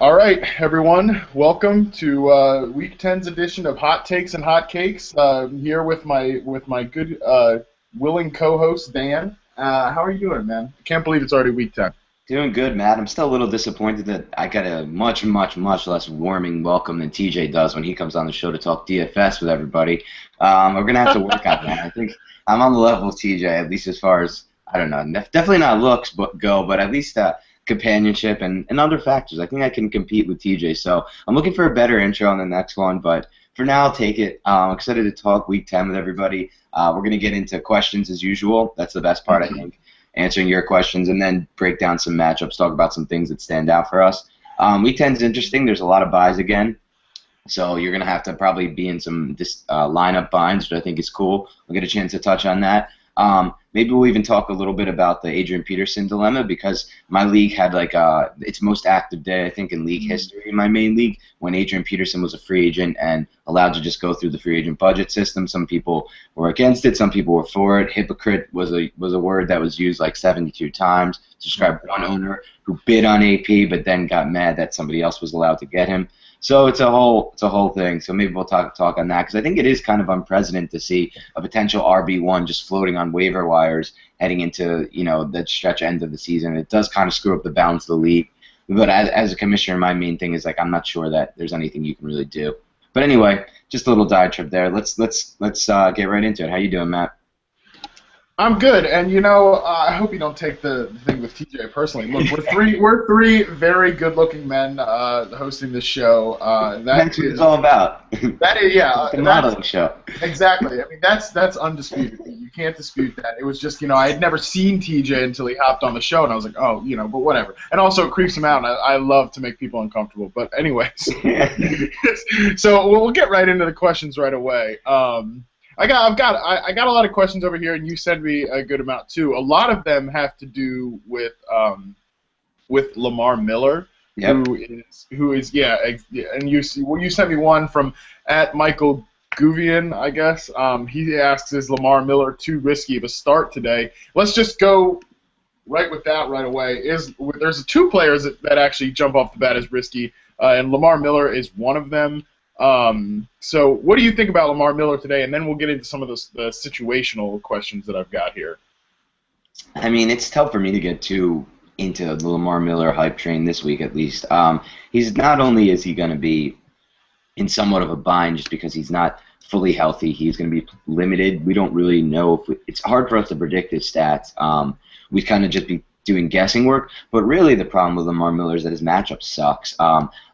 All right, everyone. Welcome to Week 10's edition of Hot Takes and Hot Cakes. I'm here with my good willing co-host Dan. How are you doing, man? I can't believe it's already Week 10. Doing good, Matt. I'm still a little disappointed that I got a much, much, much less warming welcome than TJ does when he comes on the show to talk DFS with everybody. We're going to have to work on that. I think I'm on the level of TJ, at least as far as, I don't know, definitely not looks but at least companionship and other factors. I think I can compete with TJ, so I'm looking for a better intro on the next one, but for now, I'll take it. I'm excited to talk Week 10 with everybody. We're going to get into questions as usual. That's the best part, I think. Answering your questions, and then break down some matchups, talk about some things that stand out for us. Week 10 is interesting. There's a lot of buys again, so you're going to have to probably be in some lineup binds, which I think is cool. We'll get a chance to touch on that. Maybe we'll even talk a little bit about the Adrian Peterson dilemma, because my league had its most active day, I think, in league history in my main league, when Adrian Peterson was a free agent and allowed to just go through the free agent budget system. Some people were against it, some people were for it. Hypocrite was a word that was used like 72 times to describe one owner who bid on AP but then got mad that somebody else was allowed to get him. So it's a whole thing. So maybe we'll talk on that, because I think it is kind of unprecedented to see a potential RB1 just floating on waiver wires heading into the stretch end of the season. It does kind of screw up the balance of the league. But as a commissioner, my main thing is I'm not sure that there's anything you can really do. But anyway, just a little diatribe there. Let's get right into it. How you doing, Matt? I'm good, and I hope you don't take the thing with TJ personally. Look, we're three very good-looking men hosting this show. That's what it's all about. That is, yeah, it's a modeling show. Exactly. I mean, that's undisputed. You can't dispute that. It was just, I had never seen TJ until he hopped on the show, and I was like, oh, but whatever. And also, it creeps him out, and I love to make people uncomfortable. But anyways, so we'll get right into the questions right away. I got a lot of questions over here, and you sent me a good amount too. A lot of them have to do with Lamar Miller, yep. who is and you sent me one from @Michael Guvian, I guess. He asks, is Lamar Miller too risky of a start today? Let's just go right with that right away. There's two players that actually jump off the bat as risky, and Lamar Miller is one of them. So what do you think about Lamar Miller today? And then we'll get into some of the situational questions that I've got here. I mean, it's tough for me to get too into the Lamar Miller hype train this week, at least. He's not only is he going to be in somewhat of a bind just because he's not fully healthy, he's going to be limited. We don't really know it's hard for us to predict his stats. We kind of just be doing guessing work. But really, the problem with Lamar Miller is that his matchup sucks.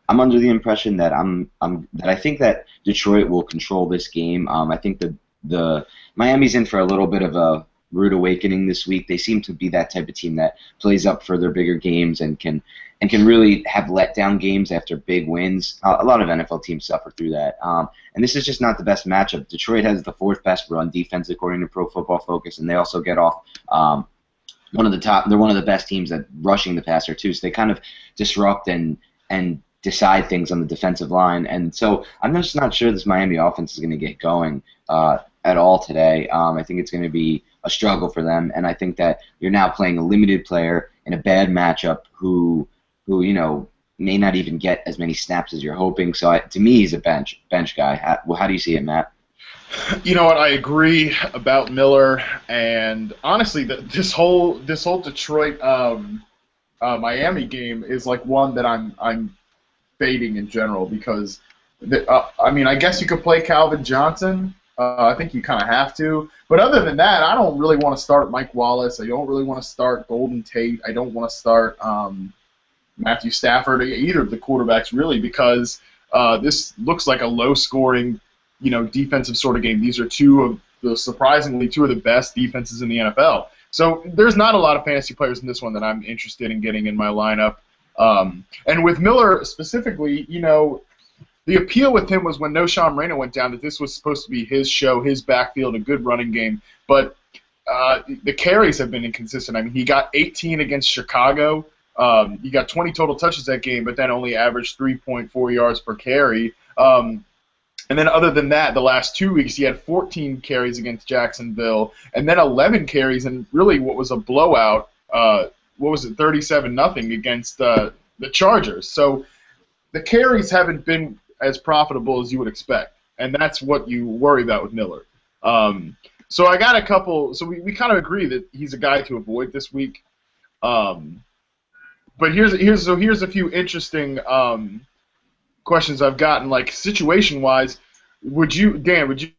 I'm under the impression that I think that Detroit will control this game. I think the Miami's in for a little bit of a rude awakening this week. They seem to be that type of team that plays up for their bigger games and can really have letdown games after big wins. A lot of NFL teams suffer through that. And this is just not the best matchup. Detroit has the fourth best run defense according to Pro Football Focus, and they also get off one of the top. They're one of the best teams at rushing the passer too. So they kind of disrupt and decide things on the defensive line, and so I'm just not sure this Miami offense is going to get going at all today. I think it's going to be a struggle for them, and I think that you're now playing a limited player in a bad matchup who may not even get as many snaps as you're hoping. So to me, he's a bench guy. How do you see it, Matt? You know what? I agree about Miller, and honestly, this whole Detroit Miami game is like one that I'm fading in general, because I guess you could play Calvin Johnson. I think you kind of have to. But other than that, I don't really want to start Mike Wallace. I don't really want to start Golden Tate. I don't want to start Matthew Stafford, either of the quarterbacks, really, because this looks like a low-scoring, defensive sort of game. These are surprisingly two of the best defenses in the NFL. So there's not a lot of fantasy players in this one that I'm interested in getting in my lineup. And with Miller specifically, the appeal with him was when No Sean Moreno went down, that this was supposed to be his show, his backfield, a good running game. But the carries have been inconsistent. I mean, he got 18 against Chicago. He got 20 total touches that game, but then only averaged 3.4 yards per carry. And then other than that, the last 2 weeks, he had 14 carries against Jacksonville, and then 11 carries in really what was a blowout. 37-0 against the Chargers. So the carries haven't been as profitable as you would expect, and that's what you worry about with Miller. So I got a couple. So we kind of agree that he's a guy to avoid this week. But here's a few interesting questions I've gotten, like situation wise. Would you bench?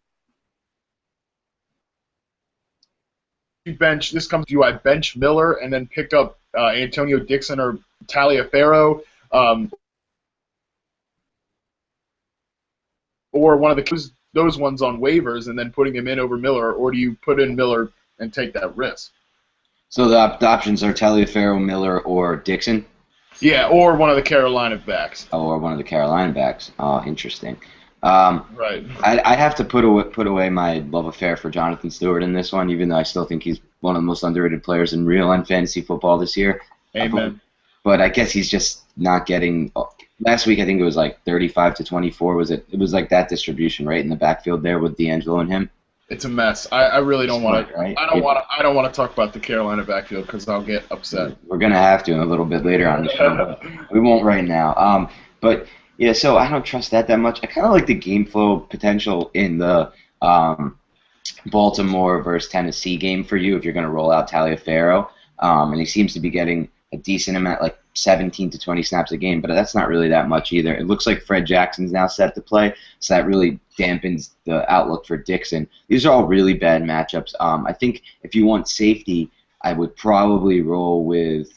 This comes to you. I bench Miller and then pick up Antonio Dixon or Taliaferro, or one of those ones on waivers and then putting him in over Miller, or do you put in Miller and take that risk? So the options are Taliaferro, Miller, or Dixon? Yeah, or one of the Carolina backs. Oh, or one of the Carolina backs. Oh, interesting. Right. I have to put away my love affair for Jonathan Stewart in this one, even though I still think he's one of the most underrated players in real and fantasy football this year. Amen. But I guess he's just not getting. Last week I think it was like 35 to 24. Was it? It was like that distribution, right, in the backfield there with D'Angelo and him. It's a mess. I really don't want to. Right? I don't want to talk about the Carolina backfield because I'll get upset. We're gonna have to in a little bit later on the show. We won't right now. But yeah, so I don't trust that much. I kind of like the game flow potential in the Baltimore versus Tennessee game for you if you're going to roll out Taliaferro. And he seems to be getting a decent amount, like 17 to 20 snaps a game, but that's not really that much either. It looks like Fred Jackson's now set to play, so that really dampens the outlook for Dixon. These are all really bad matchups. I think if you want safety, I would probably roll with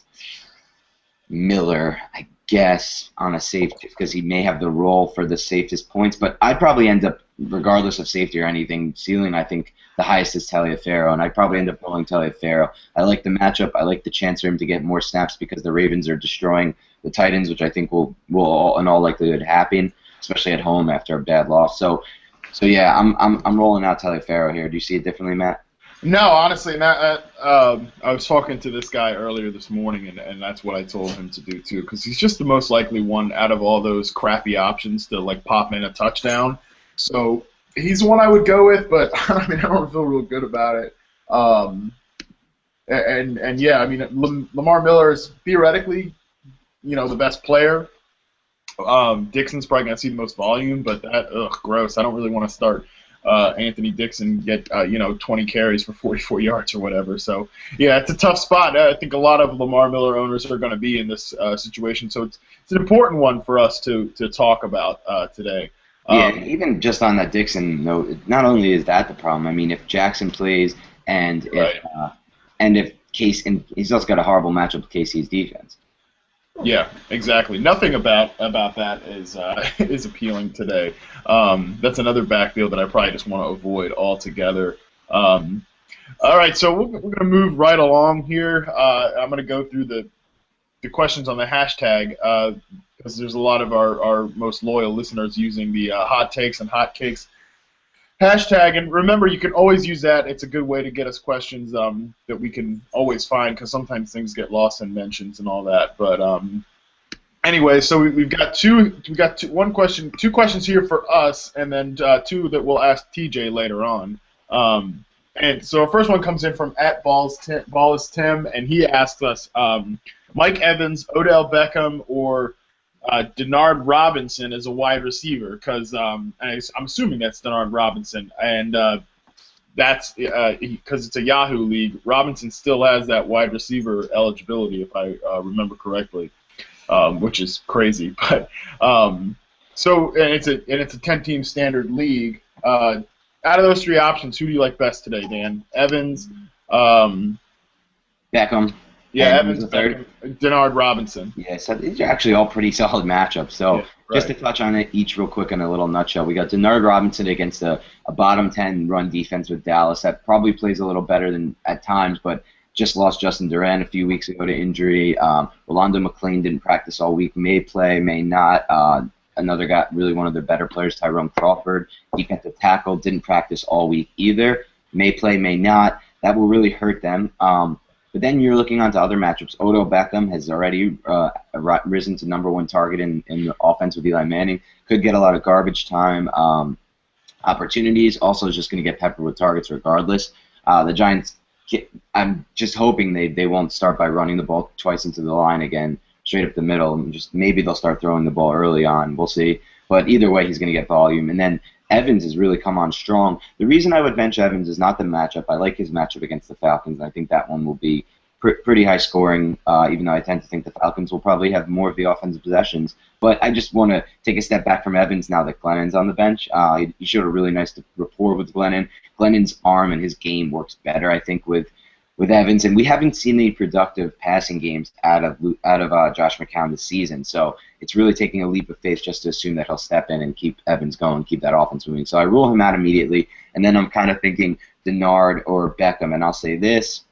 Miller, I guess, on a safety because he may have the role for the safest points, but I'd probably end up, regardless of safety or anything, ceiling, I think the highest is Taliaferro, and I'd probably end up rolling Taliaferro. I like the matchup. I like the chance for him to get more snaps because the Ravens are destroying the Titans, which I think will all, in all likelihood happen, especially at home after a bad loss. So yeah, I'm rolling out Taliaferro here. Do you see it differently, Matt? No, honestly, I was talking to this guy earlier this morning, and that's what I told him to do too, because he's just the most likely one out of all those crappy options to like pop in a touchdown. So he's the one I would go with, but I mean, I don't feel real good about it. And yeah, I mean, Lamar Miller is theoretically, the best player. Dixon's probably gonna see the most volume, but gross. I don't really want to start Anthony Dixon get 20 carries for 44 yards or whatever. So yeah, it's a tough spot. I think a lot of Lamar Miller owners are going to be in this situation. So it's an important one for us to talk about today. Yeah, even just on that Dixon note, not only is that the problem. I mean, if Jackson plays and if Case, and he's also got a horrible matchup with KC's defense. Yeah, exactly. Nothing about that is appealing today. That's another backfield that I probably just want to avoid altogether. All right, so we're going to move right along here. I'm going to go through the questions on the hashtag because there's a lot of our most loyal listeners using the hot takes and hot cakes hashtag. And remember, you can always use that. It's a good way to get us questions that we can always find because sometimes things get lost in mentions and all that. But anyway, so we've got two questions here for us, and then two that we'll ask TJ later on. And so our first one comes in from @BallisTim, and he asks us, Mike Evans, Odell Beckham, or Denard Robinson as a wide receiver, because I'm assuming that's Denard Robinson, and that's because it's a Yahoo league. Robinson still has that wide receiver eligibility, if I remember correctly, which is crazy. But so and it's a 10-team standard league. Out of those three options, who do you like best today, Dan? Evans, Beckham. Yeah, Evans, Beckham, Denard Robinson. Yeah, so these are actually all pretty solid matchups. So yeah, right. Just to touch on it each real quick in a little nutshell, we got Denard Robinson against a bottom 10 run defense with Dallas that probably plays a little better than at times, but just lost Justin Duran a few weeks ago to injury. Rolando McClain didn't practice all week. May play, may not. Another guy, really one of their better players, Tyrone Crawford, defensive tackle, didn't practice all week either. May play, may not. That will really hurt them. But then you're looking onto other matchups. Odell Beckham has already risen to number one target in the offense with Eli Manning. Could get a lot of garbage time opportunities. Also is just going to get peppered with targets regardless. The Giants, I'm just hoping they won't start by running the ball twice into the line again, straight up the middle. And just maybe they'll start throwing the ball early on. We'll see. But either way, he's going to get volume. And then Evans has really come on strong. The reason I would bench Evans is not the matchup. I like his matchup against the Falcons, and I think that one will be pretty high scoring, even though I tend to think the Falcons will probably have more of the offensive possessions. But I just want to take a step back from Evans now that Glennon's on the bench. He showed a really nice rapport with Glennon. Glennon's arm and his game works better, I think, with Evans, and we haven't seen any productive passing games out of Josh McCown this season. So it's really taking a leap of faith just to assume that he'll step in and keep Evans going, keep that offense moving. So I rule him out immediately, and then I'm kind of thinking Denard or Beckham, and I'll say this.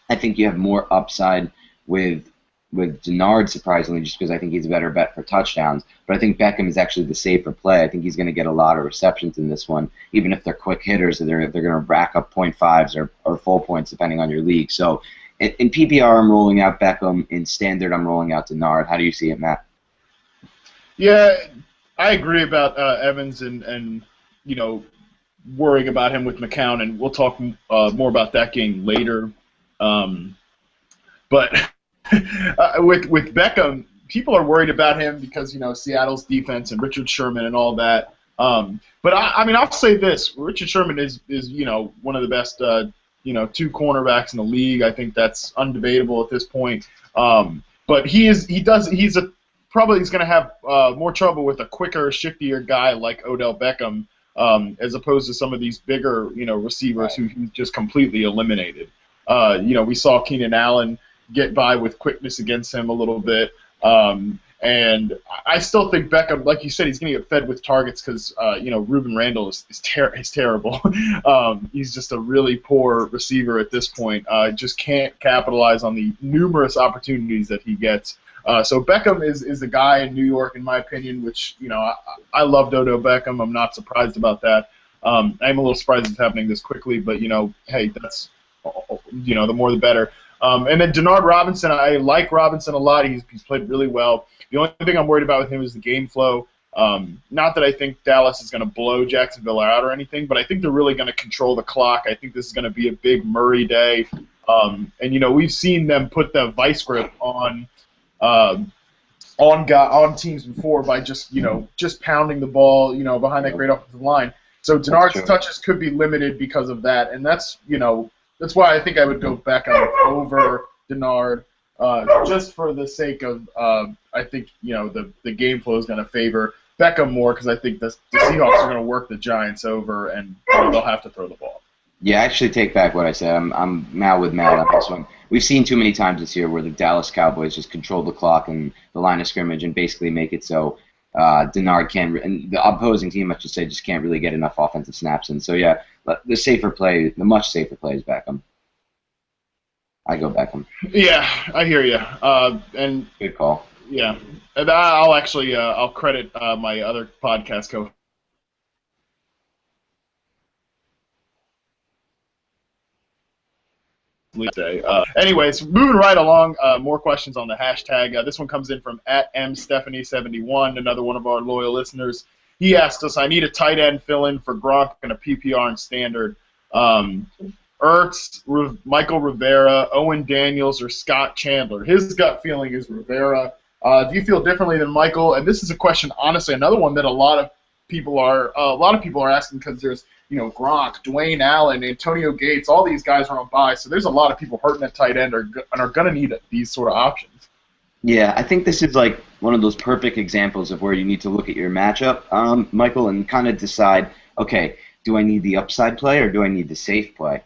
I think you have more upside with Denard, surprisingly, just because I think he's a better bet for touchdowns. But I think Beckham is actually the safer play. I think he's going to get a lot of receptions in this one, even if they're quick hitters. They're going to rack up 0.5s or full points, depending on your league. So in PPR, I'm rolling out Beckham. In Standard, I'm rolling out Denard. How do you see it, Matt? Yeah, I agree about Evans and worrying about him with McCown, and we'll talk more about that game later. But with Beckham, people are worried about him because Seattle's defense and Richard Sherman and all that. But I'll say this: Richard Sherman is one of the best two cornerbacks in the league. I think that's undebatable at this point. But he's probably going to have more trouble with a quicker, shiftier guy like Odell Beckham, as opposed to some of these bigger receivers who he just completely eliminated. We saw Keenan Allen get by with quickness against him a little bit. And I still think Beckham, like you said, he's going to get fed with targets because, Ruben Randle is terrible. He's just a really poor receiver at this point. Just can't capitalize on the numerous opportunities that he gets. So Beckham is the guy in New York, in my opinion, which, I loved Odell Beckham. I'm not surprised about that. I'm a little surprised it's happening this quickly, but, hey, that's, the more the better. And then Denard Robinson, I like Robinson a lot. He's played really well. The only thing I'm worried about with him is the game flow. Not that I think Dallas is going to blow Jacksonville out or anything, but I think they're really going to control the clock. I think this is going to be a big Murray day. And we've seen them put the vice grip on teams before by just pounding the ball behind that great offensive line. So Denard's touches could be limited because of that, and that's why I think I would go Beckham over Denard, just for the sake of I think the game flow is going to favor Beckham more because I think the Seahawks are going to work the Giants over and they'll have to throw the ball. Yeah, I actually take back what I said. I'm now with Matt on this one. We've seen too many times this year where the Dallas Cowboys just control the clock and the line of scrimmage and basically make it so Denard can, and the opposing team, I should say, just can't really get enough offensive snaps in. So yeah, the much safer play is Beckham. I go Beckham. Yeah, I hear you. And good call. Yeah, and I'll credit my other podcast co. Anyways, moving right along, more questions on the hashtag. This one comes in from @mstephanie71, another one of our loyal listeners. He asked us, I need a tight end fill-in for Gronk and a PPR and Standard. Ertz, Michael Rivera, Owen Daniels, or Scott Chandler. His gut feeling is Rivera. Do you feel differently than Michael? And this is a question, honestly, another one that a lot of people are asking because there's Gronk, Dwayne Allen, Antonio Gates, all these guys are on bye, so there's a lot of people hurting at tight end and are going to need these sort of options. Yeah, I think this is like one of those perfect examples of where you need to look at your matchup, Michael, and kind of decide, okay, do I need the upside play or do I need the safe play?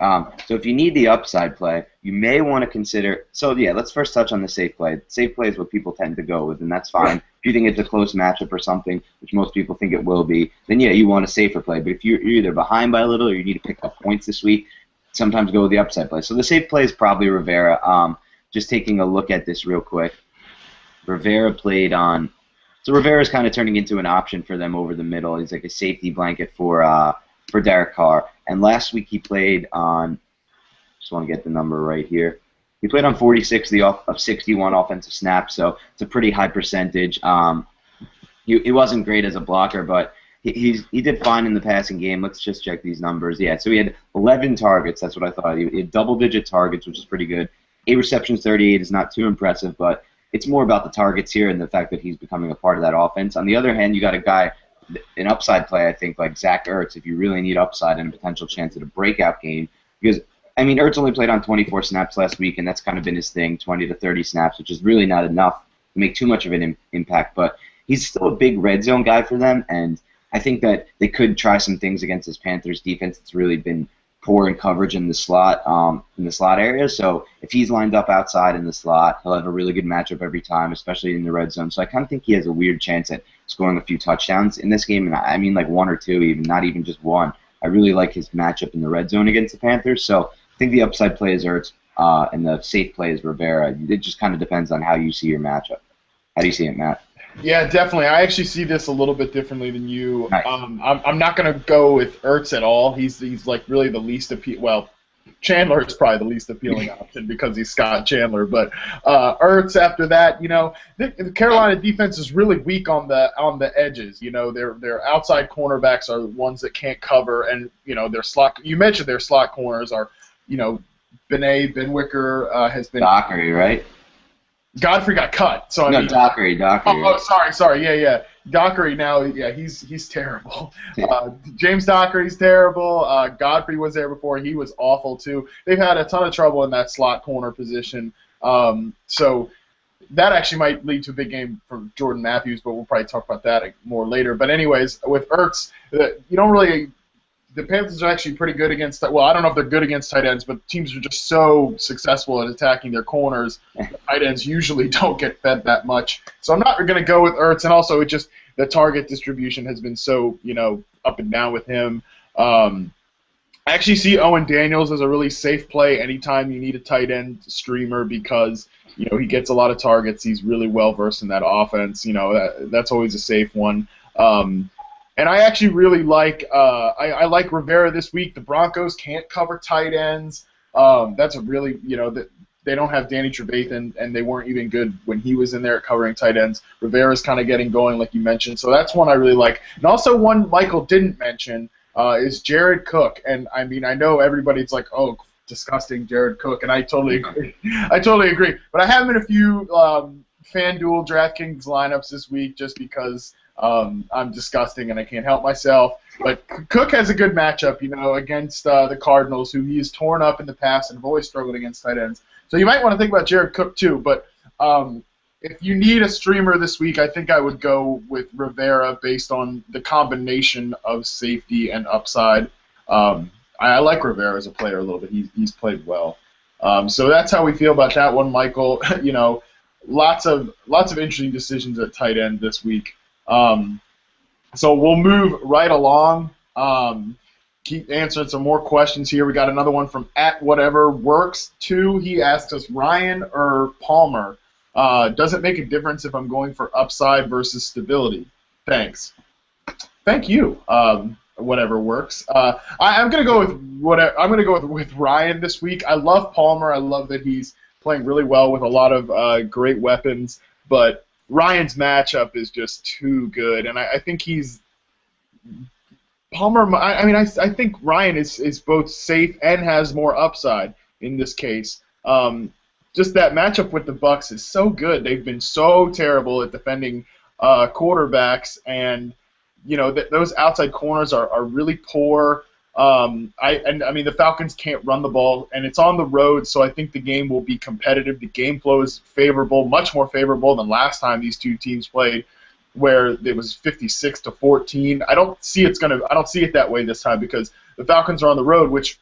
So if you need the upside play, you may want to consider. So yeah, let's first touch on the safe play. Safe play is what people tend to go with, and that's fine. If you think it's a close matchup or something, which most people think it will be, then yeah, you want a safer play. But if you're either behind by a little or you need to pick up points this week, sometimes go with the upside play. So the safe play is probably Rivera. Just taking a look at this real quick. Rivera played on. So Rivera's kind of turning into an option for them over the middle. He's like a safety blanket for Derek Carr. And last week he played on, just want to get the number right here. He played on 46 of 61 offensive snaps, so it's a pretty high percentage. He wasn't great as a blocker, but he did fine in the passing game. Let's just check these numbers. Yeah, so he had 11 targets. That's what I thought. He had double-digit targets, which is pretty good. 8 receptions, 38 is not too impressive, but it's more about the targets here and the fact that he's becoming a part of that offense. On the other hand, you got a guy, an upside play, I think, like Zach Ertz, if you really need upside and a potential chance at a breakout game. Because, I mean, Ertz only played on 24 snaps last week, and that's kind of been his thing, 20 to 30 snaps, which is really not enough to make too much of an impact. But he's still a big red zone guy for them, and I think that they could try some things against this Panthers defense. It's really been poor in coverage in the slot area. So if he's lined up outside in the slot, he'll have a really good matchup every time, especially in the red zone. So I kind of think he has a weird chance at scoring a few touchdowns in this game, and I mean like one or two, even not even just one. I really like his matchup in the red zone against the Panthers. So I think the upside play is Ertz, and the safe play is Rivera. It just kind of depends on how you see your matchup. How do you see it, Matt? Yeah, definitely. I actually see this a little bit differently than you. Nice. I'm not going to go with Ertz at all. He's like really the least well, Chandler is probably the least appealing option because he's Scott Chandler. But Ertz after that, the Carolina defense is really weak on the edges. Their outside cornerbacks are the ones that can't cover, and their slot. You mentioned their slot corners are, Benwicker has been Dockery, right? Godfrey got cut, so Dockery. Oh, sorry, yeah. Dockery now, yeah, he's terrible. James Dockery's terrible. Godfrey was there before; he was awful too. They've had a ton of trouble in that slot corner position. So that actually might lead to a big game for Jordan Matthews, but we'll probably talk about that more later. But anyways, with Ertz, you don't really. The Panthers are actually pretty good against. Well, I don't know if they're good against tight ends, but teams are just so successful at attacking their corners. The tight ends usually don't get fed that much. So I'm not going to go with Ertz, and also the target distribution has been so up and down with him. I actually see Owen Daniels as a really safe play anytime you need a tight end streamer because he gets a lot of targets. He's really well versed in that offense. That's always a safe one. And I actually really like I like Rivera this week. The Broncos can't cover tight ends. That's a really they don't have Danny Trevathan, and they weren't even good when he was in there covering tight ends. Rivera's kind of getting going, like you mentioned. So that's one I really like. And also one Michael didn't mention is Jared Cook. And I mean I know everybody's like, oh, disgusting Jared Cook, and I totally agree. But I have him in a few FanDuel DraftKings lineups this week just because. I'm disgusting and I can't help myself. But Cook has a good matchup, against the Cardinals, who he has torn up in the past and have always struggled against tight ends. So you might want to think about Jared Cook too. But if you need a streamer this week, I think I would go with Rivera based on the combination of safety and upside. I like Rivera as a player a little bit. He's played well. So that's how we feel about that one, Michael. Lots of interesting decisions at tight end this week. So we'll move right along. Keep answering some more questions here. We got another one from @whateverworks2. He asked us, Ryan or Palmer? Does it make a difference if I'm going for upside versus stability? Thanks. Thank you. Whatever works. I'm gonna go with Ryan this week. I love Palmer. I love that he's playing really well with a lot of great weapons, but Ryan's matchup is just too good, and I think Palmer. I think Ryan is both safe and has more upside in this case. Just that matchup with the Bucs is so good. They've been so terrible at defending quarterbacks, and those outside corners are really poor. The Falcons can't run the ball, and it's on the road, so I think the game will be competitive. The game flow is favorable, much more favorable than last time these two teams played, where it was 56-14. I don't see it that way this time because the Falcons are on the road, which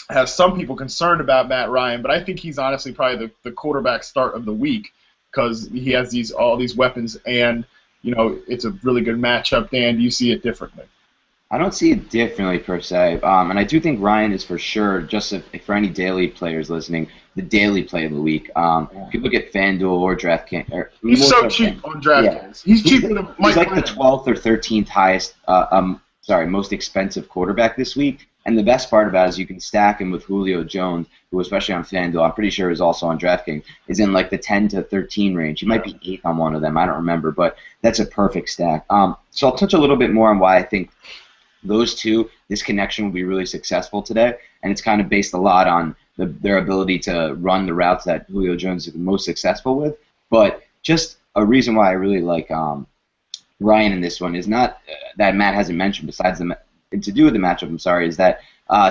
has some people concerned about Matt Ryan, but I think he's honestly probably the quarterback start of the week because he has all these weapons, and it's a really good matchup. Dan, do you see it differently? I don't see it differently per se, and I do think Ryan is for sure, just if for any daily players listening, the daily play of the week. If you look at FanDuel or DraftKings, he's so cheap on DraftKings. Yeah. He's cheaper than Mike. He's like the 12th or 13th highest, most expensive quarterback this week. And the best part about it is you can stack him with Julio Jones, who especially on FanDuel, I'm pretty sure is also on DraftKings, is in like the 10 to 13 range. He might be 8th on one of them. I don't remember, but that's a perfect stack. So I'll touch a little bit more on why I think those two, this connection will be really successful today, and it's kind of based a lot on their ability to run the routes that Julio Jones is most successful with. But just a reason why I really like Ryan in this one is not that Matt hasn't mentioned, besides to do with the matchup, I'm sorry, is that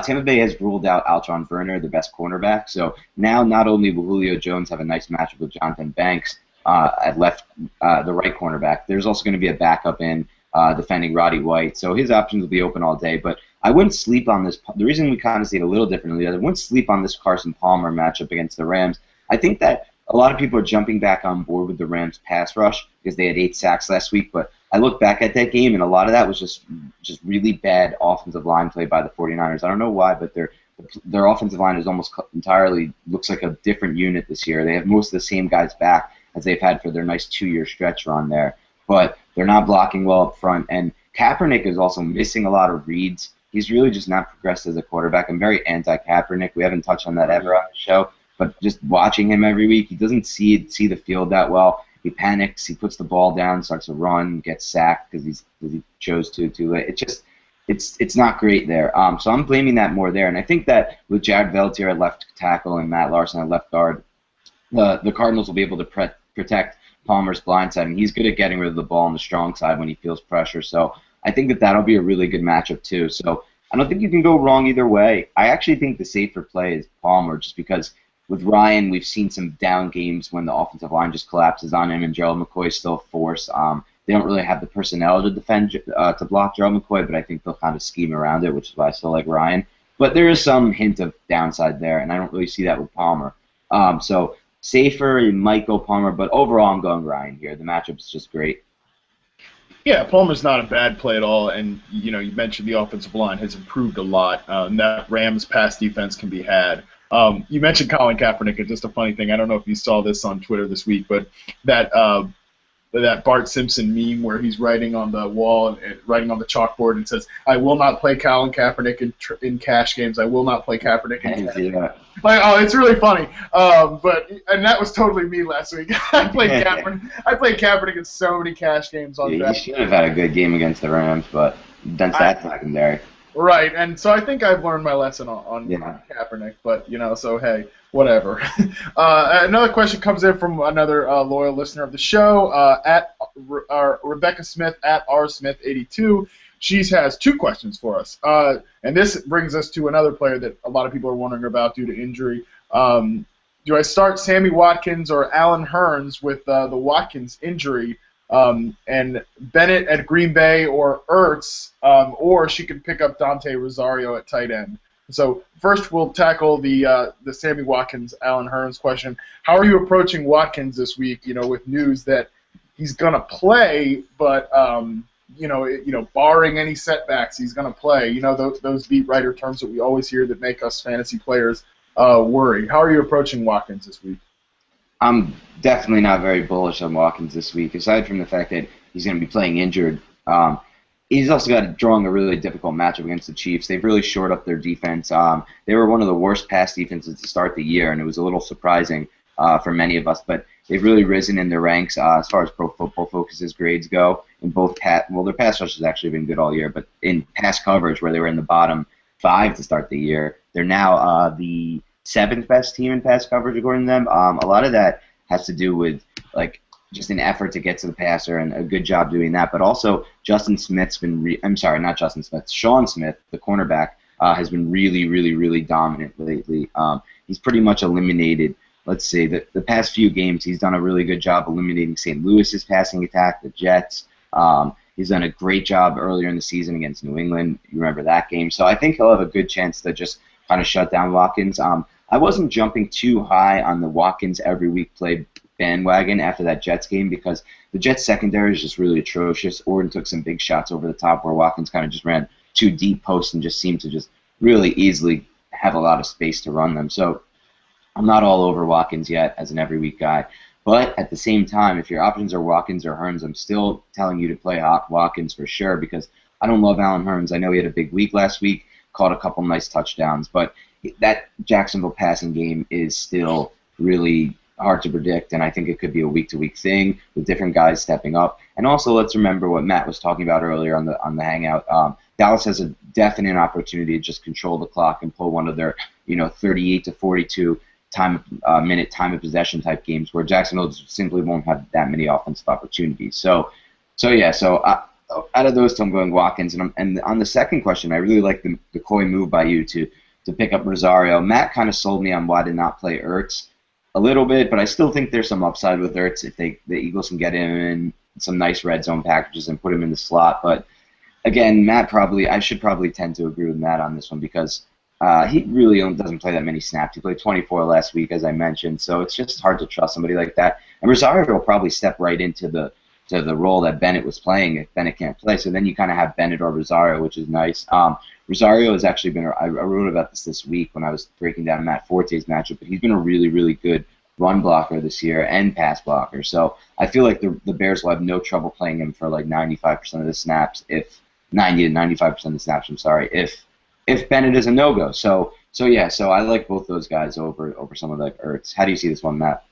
Tampa Bay has ruled out Alshon Werner, the best cornerback. So now not only will Julio Jones have a nice matchup with Jonathan Banks at left, the right cornerback, there's also going to be a backup in defending Roddy White. So his options will be open all day. But I wouldn't sleep on this. The reason we kind of see it a little differently, I wouldn't sleep on this Carson Palmer matchup against the Rams. I think that a lot of people are jumping back on board with the Rams pass rush because they had 8 sacks last week. But I look back at that game, and a lot of that was just really bad offensive line play by the 49ers. I don't know why, but their offensive line is almost entirely looks like a different unit this year. They have most of the same guys back as they've had for their nice 2-year stretch run there. But they're not blocking well up front. And Kaepernick is also missing a lot of reads. He's really just not progressed as a quarterback. I'm very anti-Kaepernick. We haven't touched on that ever on the show. But just watching him every week, he doesn't see the field that well. He panics. He puts the ball down, starts to run, gets sacked because he chose to too late. It's not great there. So I'm blaming that more there. And I think that with Jared Veltier at left tackle and Matt Larson at left guard, the Cardinals will be able to protect Palmer's blind side, and he's good at getting rid of the ball on the strong side when he feels pressure. So I think that'll be a really good matchup too. So I don't think you can go wrong either way. I actually think the safer play is Palmer, just because with Ryan, we've seen some down games when the offensive line just collapses on him, and Gerald McCoy still a force. They don't really have the personnel to defend to block Gerald McCoy, but I think they'll kind of scheme around it, which is why I still like Ryan. But there is some hint of downside there, and I don't really see that with Palmer. So safer, you might go Palmer, but overall I'm going Ryan here. The matchup's just great. Yeah, Palmer's not a bad play at all, and you mentioned the offensive line has improved a lot. That Rams pass defense can be had. You mentioned Colin Kaepernick, and just a funny thing, I don't know if you saw this on Twitter this week, but that Bart Simpson meme where he's writing on the wall and writing on the chalkboard and says, "I will not play Colin Kaepernick in cash games. I will not play Kaepernick in cash games." Like, oh, it's really funny. And that was totally me last week. I played Kaepernick in so many cash games on that. He should have had a good game against the Rams, but against that secondary. Right, and so I think I've learned my lesson on Kaepernick, but, so hey, whatever. Another question comes in from another loyal listener of the show, at Rebecca Smith, at rsmith82. She has 2 questions for us, and this brings us to another player that a lot of people are wondering about due to injury. Do I start Sammy Watkins or Allen Hurns with the Watkins injury? And Bennett at Green Bay or Ertz, or she could pick up Dante Rosario at tight end. So first we'll tackle the Sammy Watkins, Allen Hurns question. How are you approaching Watkins this week? With news that he's gonna play, but barring any setbacks, he's gonna play. Those beat writer terms that we always hear that make us fantasy players worry. How are you approaching Watkins this week? I'm definitely not very bullish on Watkins this week, aside from the fact that he's going to be playing injured. He's also got drawing a really difficult matchup against the Chiefs. They've really shored up their defense. They were one of the worst pass defenses to start the year, and it was a little surprising for many of us. But they've really risen in their ranks as far as Pro Football Focus's grades go. In both their pass rush has actually been good all year, but in pass coverage, where they were in the bottom 5 to start the year, they're now the 7th best team in pass coverage according to them. A lot of that has to do with just an effort to get to the passer and a good job doing that. But also Justin Smith's been not Justin Smith, Sean Smith, the cornerback, has been really, really, really dominant lately. He's pretty much eliminated. Let's say that the past few games he's done a really good job eliminating St. Louis's passing attack, the Jets. He's done a great job earlier in the season against New England. You remember that game. So I think he'll have a good chance to just kind of shut down Watkins. I wasn't jumping too high on the Watkins every week play bandwagon after that Jets game because the Jets secondary is just really atrocious. Orton took some big shots over the top where Watkins kind of just ran 2 deep posts and just seemed to just really easily have a lot of space to run them. So I'm not all over Watkins yet as an every week guy. But at the same time, if your options are Watkins or Hurns, I'm still telling you to play Watkins for sure because I don't love Allen Hurns. I know he had a big week last week, caught a couple nice touchdowns, but that Jacksonville passing game is still really hard to predict, and I think it could be a week-to-week thing with different guys stepping up. And also, let's remember what Matt was talking about earlier on the Hangout. Dallas has a definite opportunity to just control the clock and pull one of their 38 to 42 time of possession type games where Jacksonville simply won't have that many offensive opportunities. So out of those two, I'm going Watkins. And on the second question, I really like the coy move by you to pick up Rosario. Matt kind of sold me on why to not play Ertz a little bit, but I still think there's some upside with Ertz if the Eagles can get him in some nice red zone packages and put him in the slot. But again, I should probably tend to agree with Matt on this one because he really doesn't play that many snaps. He played 24 last week, as I mentioned, so it's just hard to trust somebody like that. And Rosario will probably step right into the role that Bennett was playing if Bennett can't play. So then you kind of have Bennett or Rosario, which is nice. Rosario has actually been, I wrote about this week when I was breaking down Matt Forte's matchup, but he's been a really, really good run blocker this year and pass blocker. So I feel like the Bears will have no trouble playing him for like 95% of the snaps, if 90 to 95% of the snaps, I'm sorry, if Bennett is a no-go. So I like both those guys over someone like Ertz. How do you see this one, Matt?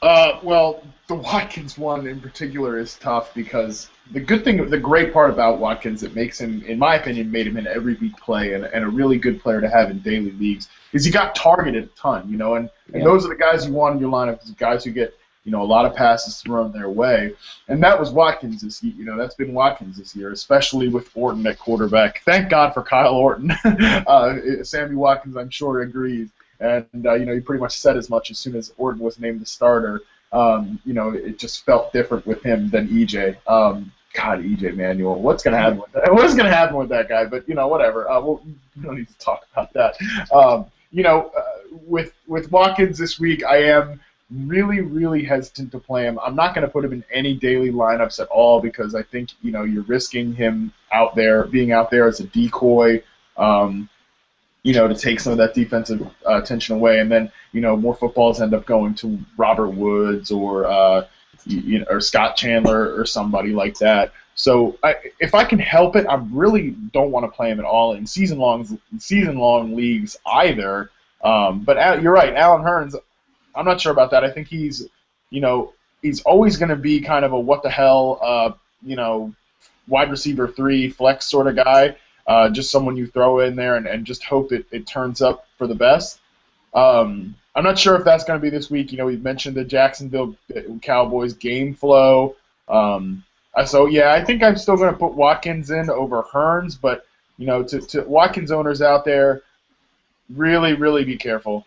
Well, the Watkins one in particular is tough because the great part about Watkins that makes him, in my opinion, made him an every week play and a really good player to have in daily leagues is he got targeted a ton, and those are the guys you want in your lineup, the guys who get, a lot of passes thrown their way. And that was Watkins this year. That's been Watkins this year, especially with Orton at quarterback. Thank God for Kyle Orton. Sammy Watkins, I'm sure, agrees. And, he pretty much said as much as soon as Orton was named the starter. It just felt different with him than EJ. God, EJ Manuel, what's going to happen with that? What's going to happen with that guy? But, whatever. We don't need to talk about that. With Watkins this week, I am really, really hesitant to play him. I'm not going to put him in any daily lineups at all because I think, you're risking him being out there as a decoy. To take some of that defensive attention away, and then more footballs end up going to Robert Woods or or Scott Chandler or somebody like that. So if I can help it, I really don't want to play him at all in season long leagues either. But you're right, Alan Hearns. I'm not sure about that. I think he's always going to be kind of a what the hell wide receiver 3 flex sort of guy. Just someone you throw in there and just hope it turns up for the best. I'm not sure if that's going to be this week. We've mentioned the Jacksonville Cowboys game flow. I think I'm still going to put Watkins in over Hearns, but to Watkins owners out there, really, really be careful.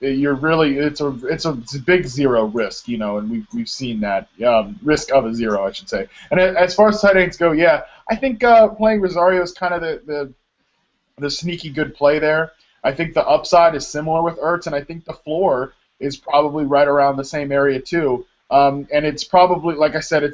It's a big zero risk, and we've seen that risk of a zero, I should say. And as far as tight ends go, I think playing Rosario is kind of the sneaky good play there. I think the upside is similar with Ertz, and I think the floor is probably right around the same area too. And it's probably, like I said,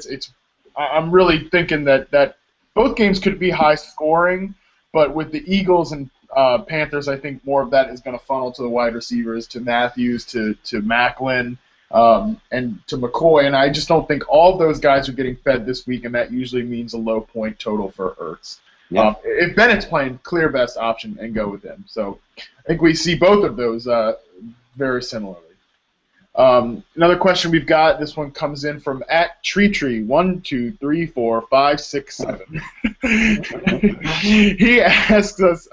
I'm really thinking that both games could be high scoring, but with the Eagles and Panthers, I think more of that is going to funnel to the wide receivers, to Matthews, to Macklin, and to McCoy. And I just don't think all of those guys are getting fed this week, and that usually means a low point total for Ertz. Yeah. If Bennett's playing, clear best option and go with him. So I think we see both of those very similarly. Another question we've got. This one comes in from @TreeTree 1 2 3 4 5 6 7. He asks us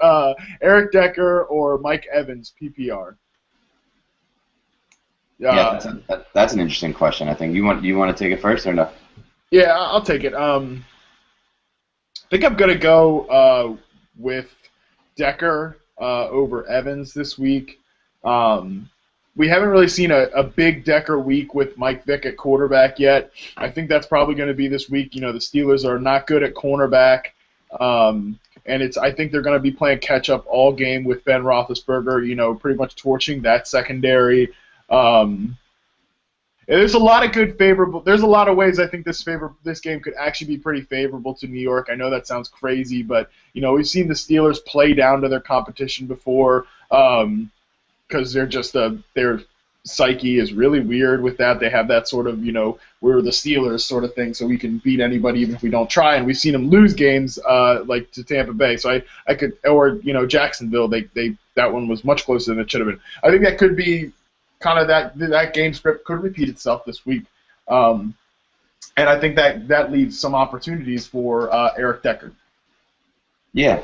Eric Decker or Mike Evans PPR. That's an interesting question. I think you want to take it first or no? Yeah, I'll take it. I think I'm gonna go with Decker over Evans this week. We haven't really seen a big Decker week with Mike Vick at quarterback yet. I think that's probably going to be this week. The Steelers are not good at cornerback, and I think they're going to be playing catch-up all game with Ben Roethlisberger, pretty much torching that secondary. There's a lot of there's a lot of ways I think this game could actually be pretty favorable to New York. I know that sounds crazy, but, we've seen the Steelers play down to their competition before. Because their psyche is really weird with that. They have that sort of, we're the Steelers sort of thing, so we can beat anybody even if we don't try. And we've seen them lose games like to Tampa Bay. So I could, or Jacksonville. That one was much closer than it should have been. I think that could be kind of that game script could repeat itself this week. And I think that leaves some opportunities for Eric Decker. Yeah.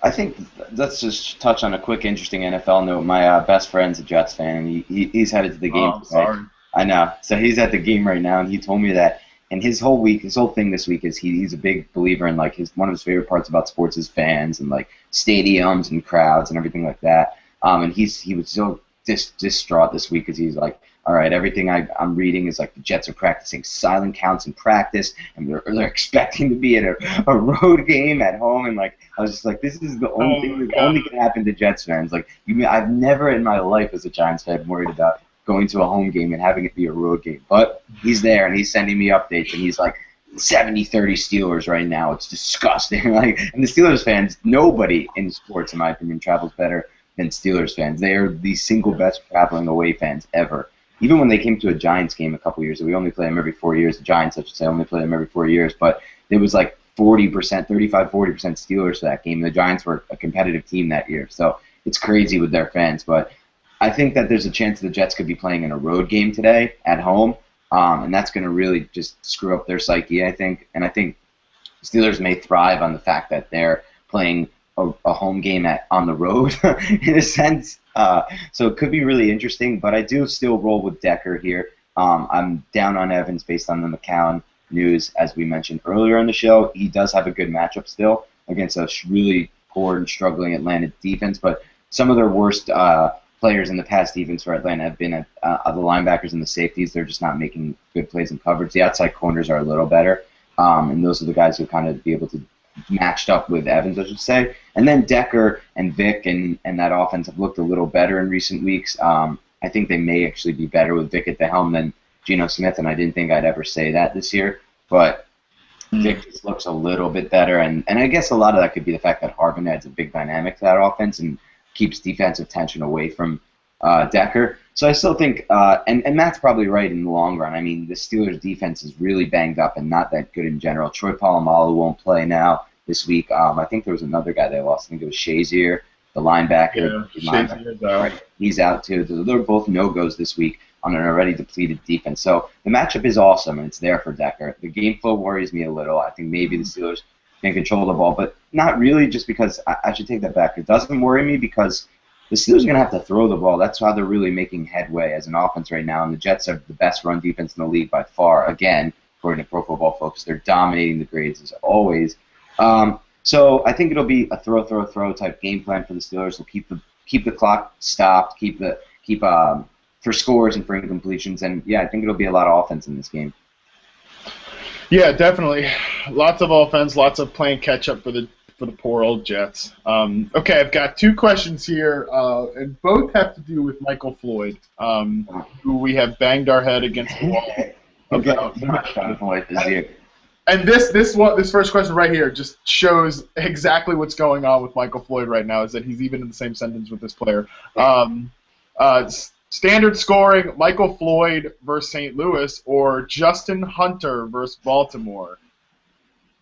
I think let's just touch on a quick, interesting NFL note. My best friend's a Jets fan, and he's headed to the Oh, game I'm today. sorry. I know. So he's at the game right now, and he told me that. And his whole week, his whole thing this week is he's a big believer in like one of his favorite parts about sports is fans and like stadiums and crowds and everything like that. And he was so distraught this week because he's like, all right, everything I'm reading is like the Jets are practicing silent counts in practice, and they're expecting to be at a road game at home, and like I was just like, this is the only thing that only can happen to Jets fans. Like I've never in my life as a Giants fan worried about going to a home game and having it be a road game. But he's there, and he's sending me updates, and he's like 70-30 Steelers right now. It's disgusting. Like, and the Steelers fans, nobody in sports, in my opinion, travels better than Steelers fans. They are the single best traveling away fans ever. Even when they came to a Giants game a couple years ago, we only play them every 4 years. The Giants, I should say, only play them every 4 years. But it was like 40%, 35, 40% Steelers for that game. The Giants were a competitive team that year. So it's crazy with their fans. But I think that there's a chance the Jets could be playing in a road game today at home, and that's going to really just screw up their psyche, I think. And I think Steelers may thrive on the fact that they're playing a home game on the road, in a sense. So it could be really interesting, but I do still roll with Decker here. I'm down on Evans based on the McCown news, as we mentioned earlier in the show. He does have a good matchup still against a really poor and struggling Atlanta defense, but some of their worst players in the past defense for Atlanta have been the linebackers and the safeties. They're just not making good plays in coverage. The outside corners are a little better, and those are the guys who kind of be able to matched up with Evans, I should say. And then Decker and Vic and that offense have looked a little better in recent weeks. I think they may actually be better with Vic at the helm than Geno Smith, and I didn't think I'd ever say that this year. But Vic just looks a little bit better, and I guess a lot of that could be the fact that Harvin adds a big dynamic to that offense and keeps defensive tension away from Decker. So I still think, and Matt's probably right in the long run. I mean, the Steelers' defense is really banged up and not that good in general. Troy Polamalu won't play now this week. I think there was another guy they lost. I think it was Shazier, the linebacker. Yeah, Shazier's out. Right, he's out too. They're both no-goes this week on an already depleted defense. So the matchup is awesome, and it's there for Decker. The game flow worries me a little. I think maybe the Steelers can control the ball, but not really, just because I should take that back. It doesn't worry me because the Steelers are going to have to throw the ball. That's how they're really making headway as an offense right now, and the Jets are the best run defense in the league by far. Again, according to Pro Football Focus, they're dominating the grades as always. So I think it'll be a throw type game plan for the Steelers. They'll keep the clock stopped, keep for scores and for incompletions, and yeah, I think it'll be a lot of offense in this game. Yeah, definitely. Lots of offense, lots of playing catch up for the poor old Jets. Okay, I've got two questions here, and both have to do with Michael Floyd, who we have banged our head against the wall about. And this first question right here just shows exactly what's going on with Michael Floyd right now, is that he's even in the same sentence with this player. Standard scoring, Michael Floyd versus St. Louis, or Justin Hunter versus Baltimore.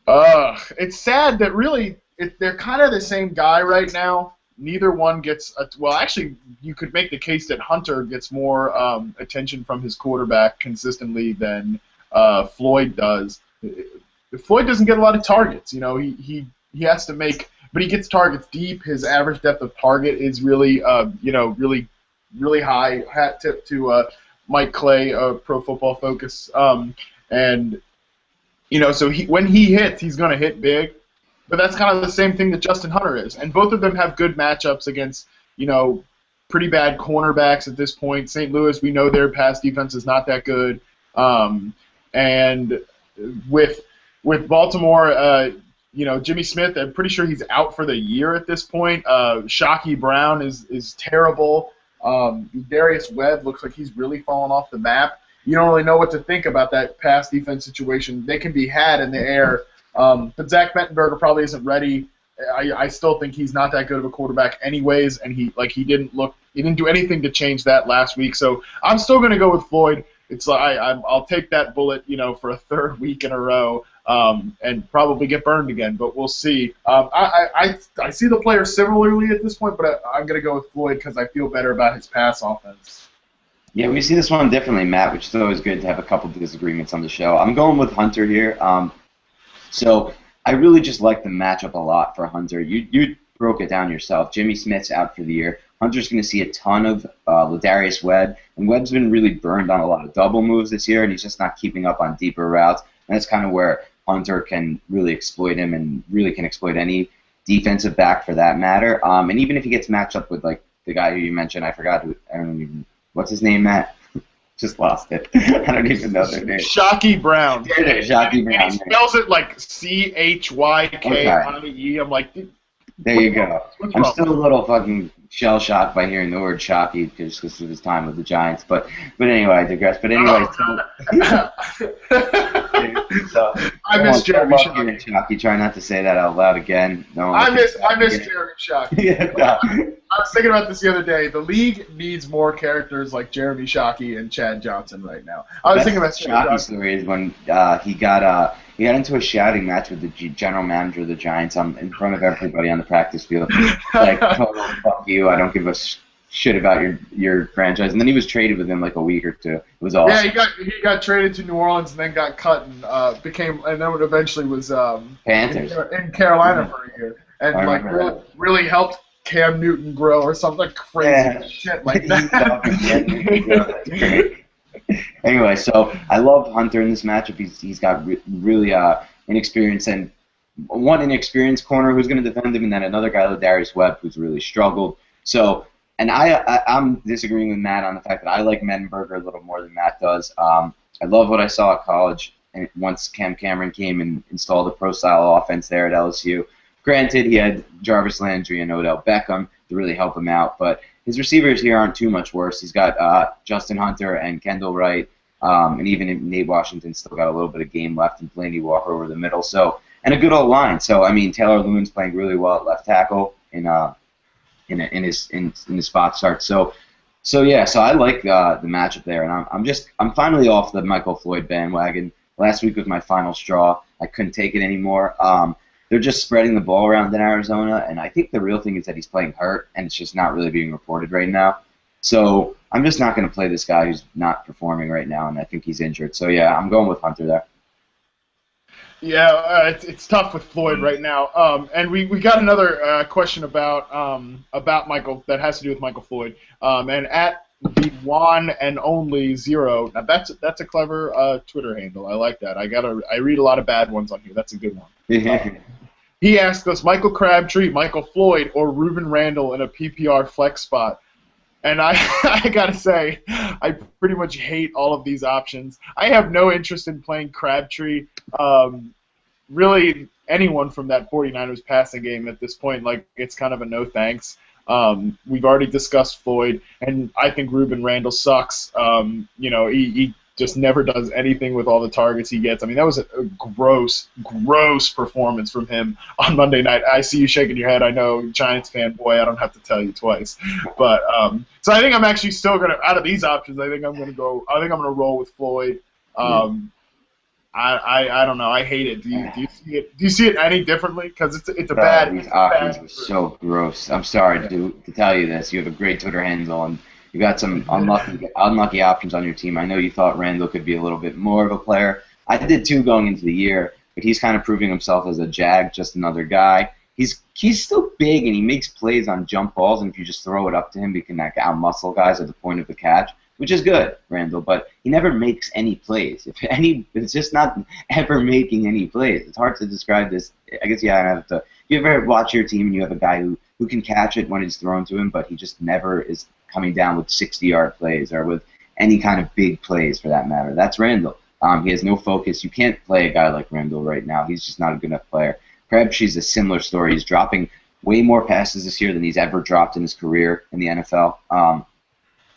It's sad that really they're kind of the same guy right now. Neither one gets well. Actually, you could make the case that Hunter gets more attention from his quarterback consistently than Floyd does. Floyd doesn't get a lot of targets. You know, he has to make, but he gets targets deep. His average depth of target is really really high. Hat tip to Mike Clay, Pro Football Focus, and so when he hits, he's going to hit big. But that's kind of the same thing that Justin Hunter is. And both of them have good matchups against, pretty bad cornerbacks at this point. St. Louis, we know their pass defense is not that good. And with Baltimore, Jimmy Smith, I'm pretty sure he's out for the year at this point. Shockey Brown is terrible. Darius Webb looks like he's really fallen off the map. You don't really know what to think about that pass defense situation. They can be had in the air. But Zach Mettenberger probably isn't ready. I still think he's not that good of a quarterback anyways, and he didn't do anything to change that last week. So I'm still going to go with Floyd. It's I'll take that bullet, for a third week in a row, and probably get burned again. But we'll see. I see the player similarly at this point, but I'm going to go with Floyd because I feel better about his pass offense. Yeah, we see this one differently, Matt, which is always good to have a couple of disagreements on the show. I'm going with Hunter here. So I really just like the matchup a lot for Hunter. You broke it down yourself. Jimmy Smith's out for the year. Hunter's going to see a ton of Ladarius Webb, and Webb's been really burned on a lot of double moves this year, and he's just not keeping up on deeper routes. And that's kind of where Hunter can really exploit him and really can exploit any defensive back for that matter. And even if he gets matched up with like the guy who you mentioned, I forgot who, I don't even, what's his name, Matt? Just lost it. I don't even know their name. Shockey Brown. There it is, Shockey Brown. And he spells it like Chykie. I'm like, there you go. I'm still a little fucking shell-shocked by hearing the word Shockey because of his time with the Giants. But anyway, I digress. But anyway, so I miss Jeremy Shockey. Try not to say that out loud again. No, I miss Jeremy Shockey. Yeah, I was thinking about this the other day. The league needs more characters like Jeremy Shockey and Chad Johnson right now. I was thinking about Shockey's story is when he got into a shouting match with the general manager of the Giants in front of everybody on the practice field. Like, total fuck you, I don't give a shit about your franchise. And then he was traded within like a week or two. It was awesome. Yeah, he got traded to New Orleans and then got cut and then eventually was Panthers in Carolina for a year and like really helped Cam Newton grow or something crazy shit like that. Anyway, so I love Hunter in this matchup. He's got really inexperienced and one inexperienced corner who's going to defend him, and then another guy, Ladarius Webb, who's really struggled. So, and I'm disagreeing with Matt on the fact that I like Mettenberger a little more than Matt does. I love what I saw at college, and once Cam Cameron came and installed a pro-style offense there at LSU. Granted, he had Jarvis Landry and Odell Beckham to really help him out, but his receivers here aren't too much worse. He's got Justin Hunter and Kendall Wright, and even Nate Washington still got a little bit of game left, and Blaney Walker over the middle. So, and a good old line. So, I mean, Taylor Loon's playing really well at left tackle in his spot start. So I like the matchup there, and I'm finally off the Michael Floyd bandwagon. Last week was my final straw. I couldn't take it anymore. They're just spreading the ball around in Arizona, and I think the real thing is that he's playing hurt, and it's just not really being reported right now. So I'm just not going to play this guy who's not performing right now, and I think he's injured. So, yeah, I'm going with Hunter there. Yeah, it's tough with Floyd right now. And we got another question about Michael that has to do with Michael Floyd. And at the one and only zero. Now that's a clever Twitter handle. I like that. I read a lot of bad ones on here. That's a good one. He asked us Michael Crabtree, Michael Floyd, or Ruben Randall in a PPR flex spot. And I gotta say, I pretty much hate all of these options. I have no interest in playing Crabtree. Really, anyone from that 49ers passing game at this point, like, it's kind of a no thanks. We've already discussed Floyd, and I think Ruben Randall sucks. He just never does anything with all the targets he gets. I mean, that was a gross performance from him on Monday night. I see you shaking your head. I know, Giants fan, boy, I don't have to tell you twice. But so I think I'm actually still gonna, out of these options, I think I'm gonna roll with Floyd. I don't know. I hate it. Do you see it? Do you see it any differently? Because it's a bad. These options were so gross. I'm sorry to tell you this. You have a great Twitter handle, and you got some unlucky options on your team. I know you thought Randall could be a little bit more of a player. I did too going into the year, but he's kind of proving himself as a jag, just another guy. He's still big, and he makes plays on jump balls, and if you just throw it up to him, he can out-muscle guys at the point of the catch, which is good, Randall, but he never makes any plays. It's just not ever making any plays. It's hard to describe this. I guess, yeah, I have to. If you ever watch your team and you have a guy who can catch it when it's thrown to him, but he just never is coming down with 60-yard plays or with any kind of big plays for that matter. That's Randall. He has no focus. You can't play a guy like Randall right now. He's just not a good enough player. Crabtree's a similar story. He's dropping way more passes this year than he's ever dropped in his career in the NFL.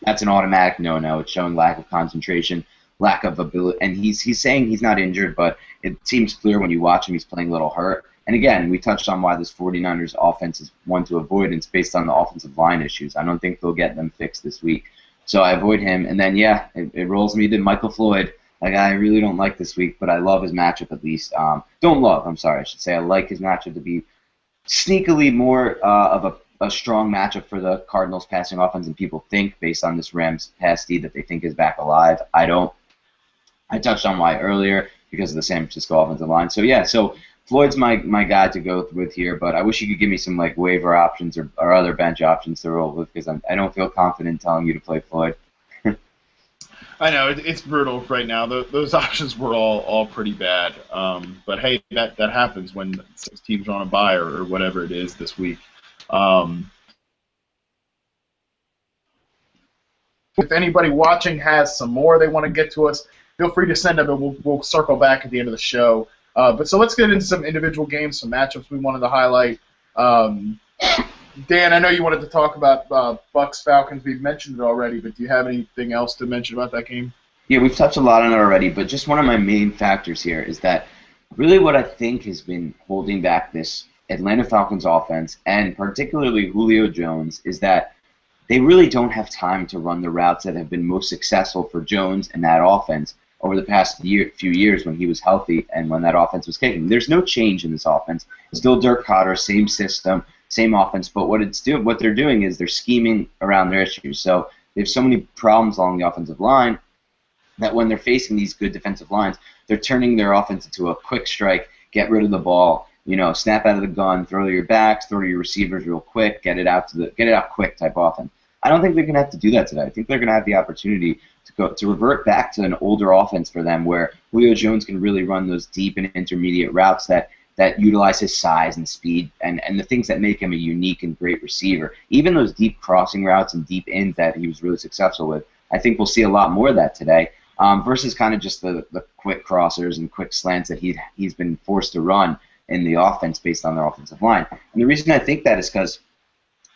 That's an automatic no-no. It's showing lack of concentration, lack of ability. And he's saying he's not injured, but it seems clear when you watch him he's playing a little hurt. And again, we touched on why this 49ers offense is one to avoid, and it's based on the offensive line issues. I don't think they'll get them fixed this week. So I avoid him. And then, yeah, it rolls me to Michael Floyd, a guy I really don't like this week, but I love his matchup at least. I should say. I like his matchup to be sneakily more of a strong matchup for the Cardinals passing offense than people think based on this Rams pass D that they think is back alive. I don't. I touched on why earlier because of the San Francisco offensive line. So, yeah, Floyd's my guy to go with here, but I wish you could give me some like waiver options or other bench options to roll with because I don't feel confident telling you to play Floyd. I know it's brutal right now. Those options were all pretty bad. But hey, that happens when 6 teams are on a bye or whatever it is this week. Um, if anybody watching has some more they want to get to us, feel free to send them, and we'll circle back at the end of the show. But so let's get into some individual games, some matchups we wanted to highlight. Dan, I know you wanted to talk about Bucks Falcons. We've mentioned it already, but do you have anything else to mention about that game? Yeah, we've touched a lot on it already, but just one of my main factors here is that really what I think has been holding back this Atlanta Falcons offense, and particularly Julio Jones, is that they really don't have time to run the routes that have been most successful for Jones and that offense over the past few years when he was healthy and when that offense was kicking. There's no change in this offense. Still Dirk Cotter, same system, same offense, but what they're doing is they're scheming around their issues. So they have so many problems along the offensive line that when they're facing these good defensive lines, they're turning their offense into a quick strike, get rid of the ball, snap out of the gun, throw to your backs, throw to your receivers real quick, get it out quick type offense. I don't think they're going to have to do that today. I think they're going to have the opportunity to revert back to an older offense for them where Julio Jones can really run those deep and intermediate routes that utilize his size and speed and the things that make him a unique and great receiver. Even those deep crossing routes and deep ends that he was really successful with, I think we'll see a lot more of that today versus kind of just the quick crossers and quick slants that he's been forced to run in the offense based on their offensive line. And the reason I think that is because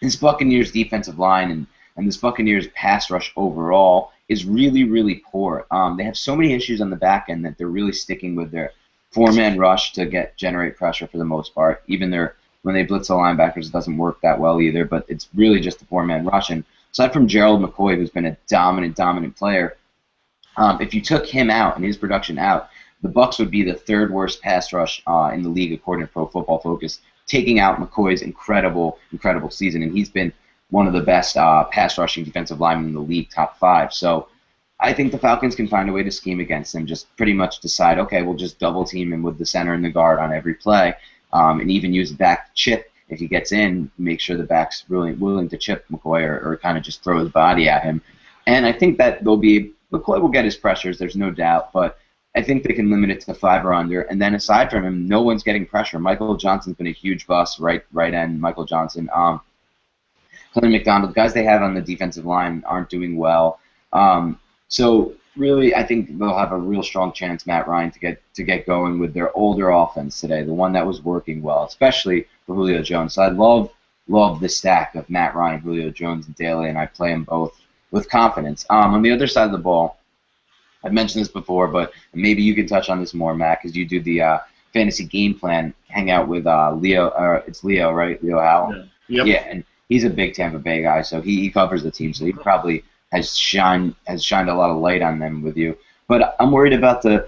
this Buccaneers defensive line and this Buccaneers pass rush overall is really, really poor. They have so many issues on the back end that they're really sticking with their four-man rush to generate pressure for the most part. Even when they blitz the linebackers, it doesn't work that well either, but it's really just a four-man rush. And aside from Gerald McCoy, who's been a dominant player, if you took him out and his production out, the Bucs would be the third worst pass rush in the league according to Pro Football Focus, taking out McCoy's incredible season, and he's been one of the best pass rushing defensive linemen in the league, top 5. So I think the Falcons can find a way to scheme against him, just pretty much decide, okay, we'll just double team him with the center and the guard on every play, and even use the back chip if he gets in, make sure the back's really willing to chip McCoy or kind of just throw his body at him. And I think that McCoy will get his pressures, there's no doubt, but I think they can limit it to 5 or under. And then aside from him, no one's getting pressure. Michael Johnson's been a huge bust, right end, Michael Johnson. Clinton McDonald, guys they have on the defensive line aren't doing well. So really, I think they'll have a real strong chance, Matt Ryan, to get going with their older offense today, the one that was working well, especially for Julio Jones. So I love the stack of Matt Ryan, Julio Jones, and Daly, and I play them both with confidence. On the other side of the ball, I've mentioned this before, but maybe you can touch on this more, Matt, because you do the fantasy game plan hangout with Leo. It's Leo, right? Leo Howell. Yeah. Yep. Yeah, and he's a big Tampa Bay guy, so he covers the team, so he probably has shined a lot of light on them with you. But I'm worried about the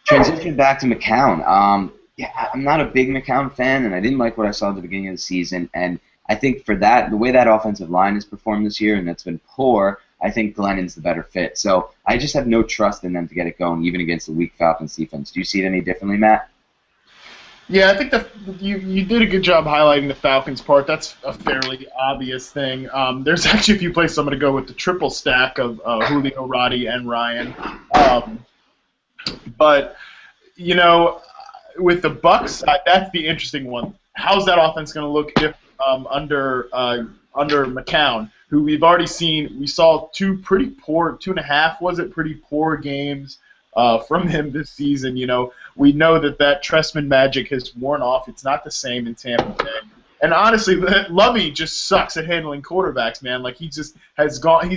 transition back to McCown. I'm not a big McCown fan, and I didn't like what I saw at the beginning of the season. And I think for that, the way that offensive line has performed this year, and that's been poor, I think Glennon's the better fit. So I just have no trust in them to get it going, even against the weak Falcons defense. Do you see it any differently, Matt? Yeah, I think you did a good job highlighting the Falcons part. That's a fairly obvious thing. There's actually a few places I'm going to go with the triple stack of Julio, Roddy, and Ryan. But with the Bucks, that's the interesting one. How's that offense going to look if under McCown, who we've already seen? We saw 2.5 was it pretty poor games from him this season. We know that Trestman magic has worn off. It's not the same in Tampa Bay. And honestly, Lovey just sucks at handling quarterbacks, man. Like, he just has gone.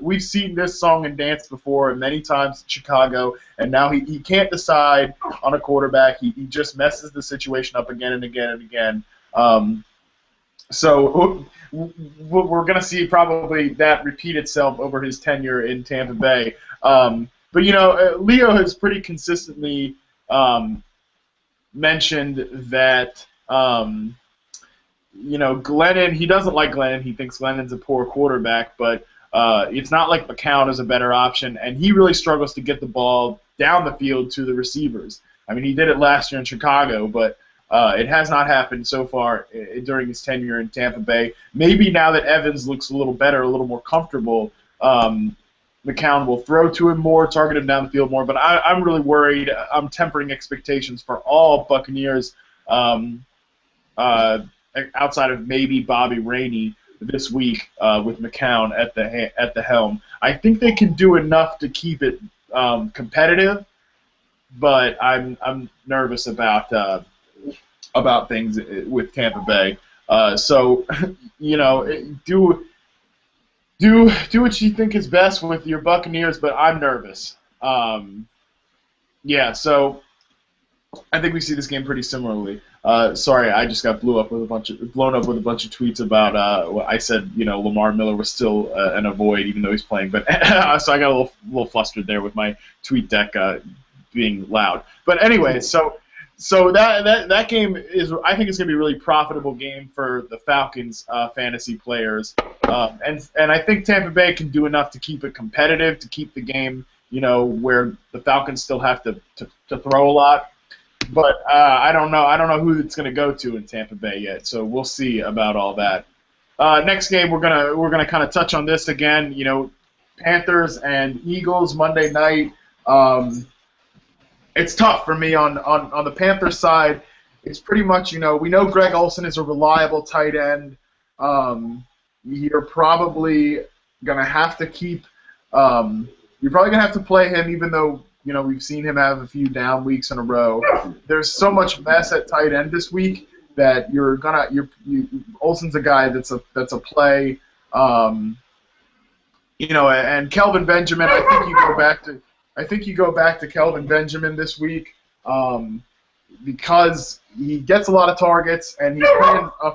We've seen this song and dance before many times in Chicago, and now he can't decide on a quarterback. He just messes the situation up again and again and again. So we're going to see probably that repeat itself over his tenure in Tampa Bay. But Leo has pretty consistently mentioned that Glennon. He doesn't like Glennon. He thinks Glennon's a poor quarterback, but it's not like McCown is a better option, and he really struggles to get the ball down the field to the receivers. I mean, he did it last year in Chicago, but It has not happened so far during his tenure in Tampa Bay. Maybe now that Evans looks a little better, a little more comfortable, McCown will throw to him more, target him down the field more. But I'm really worried. I'm tempering expectations for all Buccaneers outside of maybe Bobby Rainey this week with McCown at the helm. I think they can do enough to keep it competitive, but I'm nervous about things with Tampa Bay. So, do what you think is best with your Buccaneers, but I'm nervous. So I think we see this game pretty similarly. Sorry, I just got blown up with a bunch of tweets about what I said. Lamar Miller was still an avoid, even though he's playing. But so I got a little flustered there with my tweet deck being loud. But anyway, so that game is, I think it's going to be a really profitable game for the Falcons fantasy players, and I think Tampa Bay can do enough to keep it competitive, to keep the game, where the Falcons still have to throw a lot. But I don't know who it's going to go to in Tampa Bay yet. So we'll see about all that. Next game, we're gonna kind of touch on this again. Panthers and Eagles Monday night. It's tough for me on the Panthers side. It's pretty much, we know Greg Olsen is a reliable tight end. You're probably gonna have to keep. You're probably gonna have to play him, even though we've seen him have a few down weeks in a row. There's so much mess at tight end this week that Olsen's a guy that's a play. And Kelvin Benjamin, I think you go back to Kelvin Benjamin this week because he gets a lot of targets and he's playing a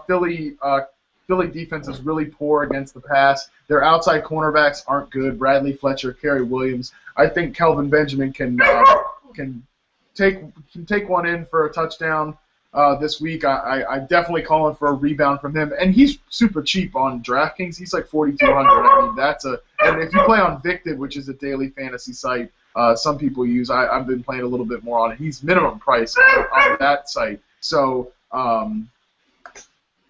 Philly defense is really poor against the pass. Their outside cornerbacks aren't good. Bradley Fletcher, Kerry Williams. I think Kelvin Benjamin can take one in for a touchdown this week. I'm definitely calling for a rebound from him, and he's super cheap on DraftKings. He's like 4,200. I mean, and if you play on Victed, which is a daily fantasy site, some people use. I've been playing a little bit more on it. He's minimum price on that site. So I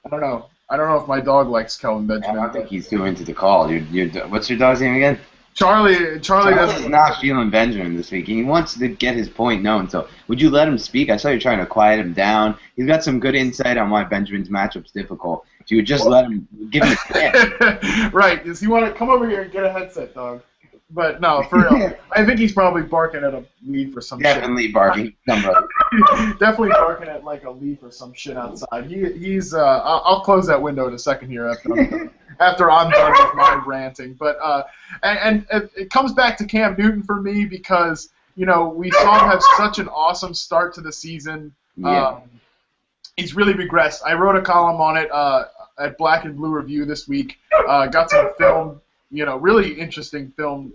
don't know. I don't know if my dog likes Kelvin Benjamin. I don't think he's too into the call. What's your dog's name again? Charlie's not feeling Benjamin this week. He wants to get his point known. So would you let him speak? I saw you trying to quiet him down. He's got some good insight on why Benjamin's matchup's difficult. If you would just let him, give him a chance. Right. Does he want to come over here and get a headset, dog? But no, for real. I think he's probably barking at a leaf or some Definitely shit. Barking. Definitely barking at like a leaf or some shit outside. He's. I'll close that window in a second here after I'm done with my ranting. But and it comes back to Cam Newton for me because we saw him have such an awesome start to the season. Yeah. He's really regressed. I wrote a column on it at Black and Blue Review this week. Got some film. Really interesting film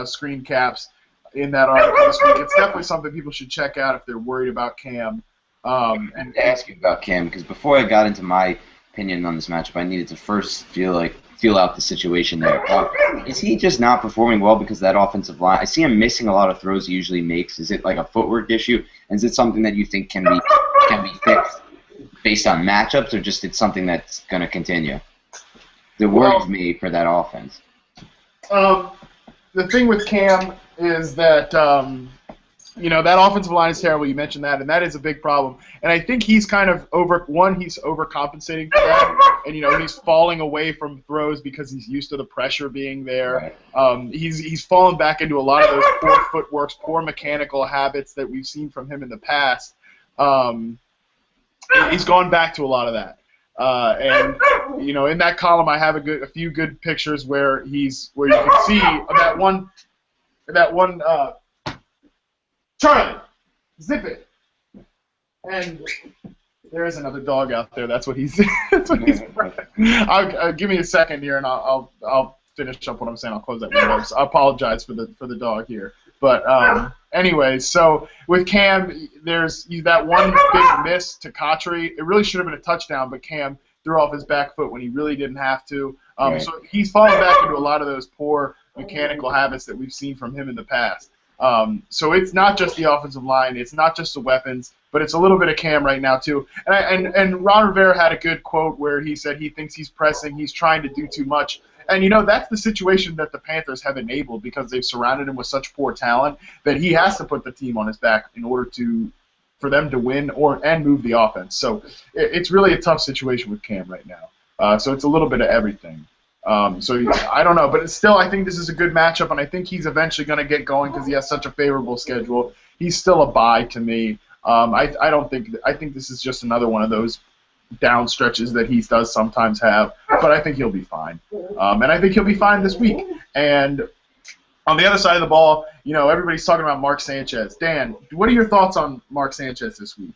screen caps in that article this week. It's definitely something people should check out if they're worried about Cam. And to ask you about Cam, because before I got into my opinion on this matchup, I needed to first feel out the situation there. Is he just not performing well because of that offensive line? I see him missing a lot of throws he usually makes. Is it like a footwork issue? And is it something that you think can be fixed based on matchups, or just it's something that's going to continue? It worries me for that offense. The thing with Cam is that that offensive line is terrible. You mentioned that, and that is a big problem. And I think he's kind of he's overcompensating for that, and he's falling away from throws because he's used to the pressure being there. Right. He's fallen back into a lot of those poor footworks, poor mechanical habits that we've seen from him in the past. He's gone back to a lot of that. And in that column, I have a few good pictures where you can see that one. Charlie, zip it. And there is another dog out there. That's what he's. That's what he's. Give me a second here, and I'll finish up what I'm saying. I'll close that window. So I apologize for the dog here. But anyway, so with Cam, there's that one big miss to Cotchery. It really should have been a touchdown, but Cam threw off his back foot when he really didn't have to. Right. So he's fallen back into a lot of those poor mechanical habits that we've seen from him in the past. So it's not just the offensive line, it's not just the weapons, but it's a little bit of Cam right now too. And Ron Rivera had a good quote where he said he thinks he's pressing, he's trying to do too much. And, that's the situation that the Panthers have enabled because they've surrounded him with such poor talent that he has to put the team on his back in order for them to win and move the offense. So it's really a tough situation with Cam right now. So it's a little bit of everything. So I don't know, but still, I think this is a good matchup, and I think he's eventually going to get going because he has such a favorable schedule. He's still a bye to me. I think this is just another one of those down stretches that he does sometimes have, but I think he'll be fine. And I think he'll be fine this week. And on the other side of the ball, everybody's talking about Mark Sanchez. Dan, what are your thoughts on Mark Sanchez this week?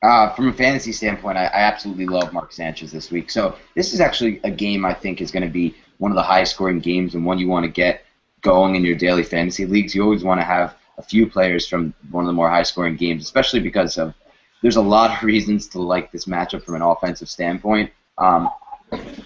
From a fantasy standpoint, I absolutely love Mark Sanchez this week. So this is actually a game I think is going to be one of the highest scoring games and one you want to get going in your daily fantasy leagues. You always want to have a few players from one of the more high scoring games, especially because there's a lot of reasons to like this matchup from an offensive standpoint.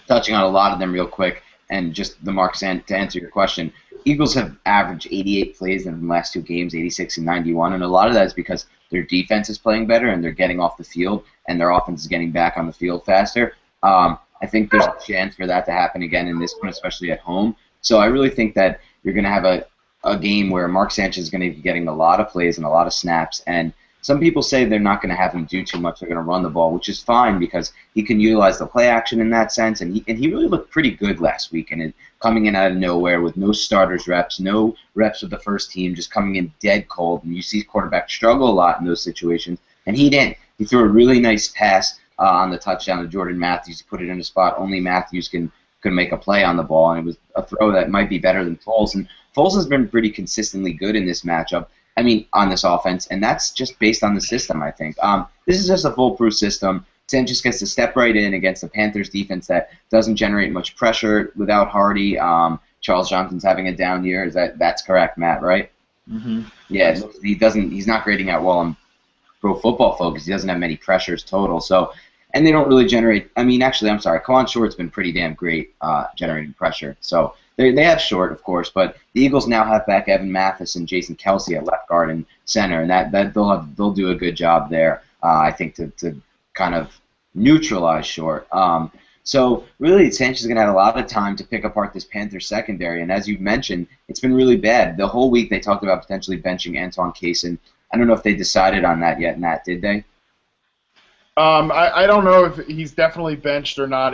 Touching on a lot of them real quick, and just the Mark to answer your question, Eagles have averaged 88 plays in the last two games, 86 and 91, and a lot of that is because their defense is playing better and they're getting off the field, and their offense is getting back on the field faster. I think there's a chance for that to happen again in this one, especially at home. So I really think that you're going to have a game where Mark Sanchez is going to be getting a lot of plays and a lot of snaps, and some people say they're not going to have him do too much. They're going to run the ball, which is fine because he can utilize the play action in that sense, and he really looked pretty good last week, and coming in out of nowhere with no starters reps, no reps with the first team, just coming in dead cold, and you see quarterbacks struggle a lot in those situations, and he didn't. He threw a really nice pass on the touchdown to Jordan Matthews. He put it in a spot only Matthews can make a play on the ball, and it was a throw that might be better than Foles, and Foles has been pretty consistently good in this matchup. On this offense, and that's just based on the system, I think. This is just a foolproof system. Sanchez gets to step right in against the Panthers defense that doesn't generate much pressure without Hardy. Charles Johnson's having a down year. That's correct, Matt, right? Mm-hmm. Yeah, he's not grading out well on Pro Football Focus. He doesn't have many pressures total. So, and they don't really generate. Actually, I'm sorry. Kawan Short's been pretty damn great generating pressure. So they have Short, of course, but the Eagles now have back Evan Mathis and Jason Kelsey at left guard and center, and that they'll do a good job there. I think to kind of neutralize Short. So really, Sanchez is going to have a lot of time to pick apart this Panthers secondary, and as you mentioned, it's been really bad. The whole week they talked about potentially benching Antoine Cason. I don't know if they decided on that yet, Matt. Did they? I don't know if he's definitely benched or not.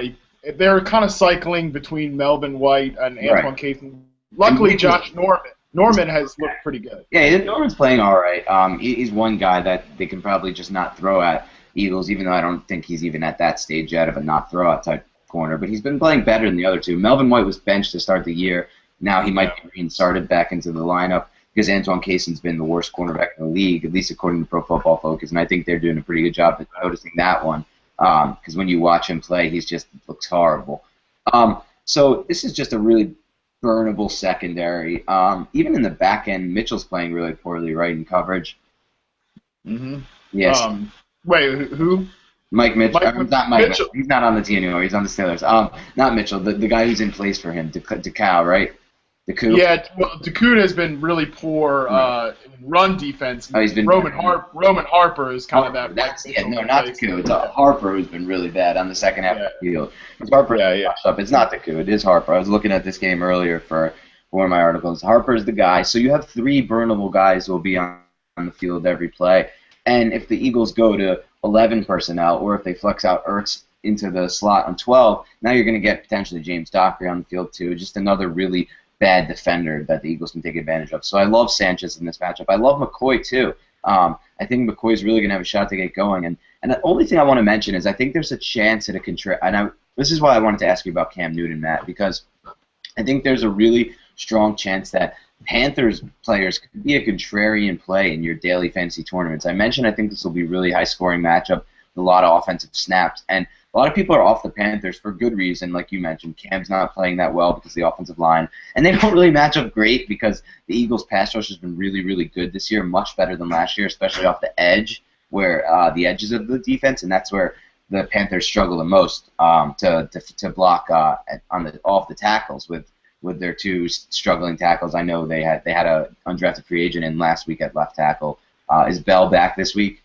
They're kind of cycling between Melvin White and Antoine Cason. Luckily, Josh Norman has looked pretty good. Yeah, Norman's playing all right. He's one guy that they can probably just not throw at Eagles, even though I don't think he's even at that stage yet of a not throw out type corner. But he's been playing better than the other two. Melvin White was benched to start the year. Now he might be reinstarted back into the lineup because Antoine Cason's been the worst cornerback in the league, at least according to Pro Football Focus, and I think they're doing a pretty good job of noticing that one. Because when you watch him play, he just looks horrible. So this is just a really burnable secondary. Even in the back end, Mitchell's playing really poorly, right, in coverage. Mm-hmm. Yes. Wait, who? Mike Mitchell. Not Mike Mitchell. He's not on the team anymore. He's on the Steelers. Not Mitchell. The guy who's in place for him, DeCow, right? DeCoud. Yeah, well, DeCoud has been really poor in run defense. Oh, he's been Roman Harper is kind of that. Not DeCoud. It's Harper who's been really bad on the second half of the field. It's Harper. Up. It's not DeCoud. It is Harper. I was looking at this game earlier for one of my articles. Harper's the guy. So you have three burnable guys who will be on the field every play. And if the Eagles go to 11 personnel, or if they flex out Ertz into the slot on 12, now you're going to get potentially James Dockery on the field too. Just another really bad defender that the Eagles can take advantage of. So I love Sanchez in this matchup. I love McCoy too. I think McCoy's really going to have a shot to get going. And the only thing I want to mention is I think there's a chance at this is why I wanted to ask you about Cam Newton, Matt, because I think there's a really strong chance that Panthers players could be a contrarian play in your daily fantasy tournaments. I mentioned I think this will be a really high-scoring matchup with a lot of offensive snaps. And a lot of people are off the Panthers for good reason, like you mentioned. Cam's not playing that well because of the offensive line. And they don't really match up great because the Eagles' pass rush has been really, really good this year, much better than last year, especially off the edge, where the edges of the defense, and that's where the Panthers struggle the most to block off the tackles with with their two struggling tackles. I know they had a undrafted free agent in last week at left tackle. Is Bell back this week?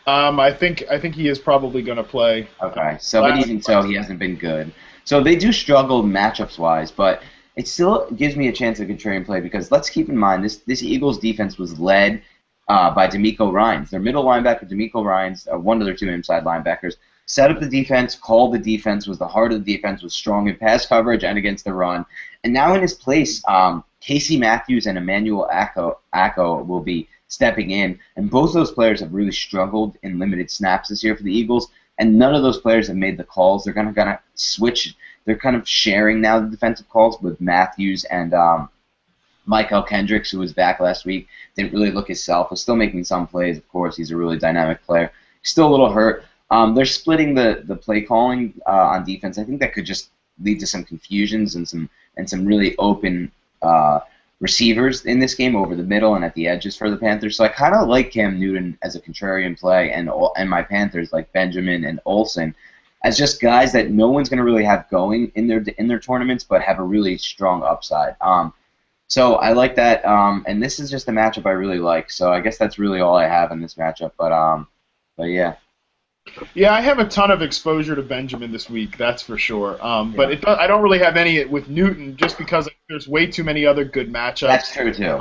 I think he is probably going to play. Okay, so but even so, he hasn't been good. So they do struggle matchups wise, but it still gives me a chance of contrarian play because let's keep in mind this Eagles defense was led by D'Amico Ryans. Their middle linebacker, D'Amico Ryans, one of their two inside linebackers, set up the defense, called the defense, was the heart of the defense, was strong in pass coverage and against the run. And now in his place, Casey Matthews and Emmanuel Acko will be stepping in, and both those players have really struggled in limited snaps this year for the Eagles, and none of those players have made the calls. They're going to switch. They're kind of sharing now the defensive calls with Matthews and Michael Kendricks, who was back last week. Didn't really look himself. Was still making some plays, of course. He's a really dynamic player. Still a little hurt. They're splitting the play calling on defense. I think that could just lead to some confusions and some really open receivers in this game over the middle and at the edges for the Panthers. So I kind of like Cam Newton as a contrarian play, and my Panthers like Benjamin and Olsen as just guys that no one's going to really have going in their tournaments, but have a really strong upside. So I like that, and this is just a matchup I really like. So I guess that's really all I have in this matchup. But yeah. Yeah, I have a ton of exposure to Benjamin this week, that's for sure. But I don't really have any with Newton just because there's way too many other good matchups. That's true too.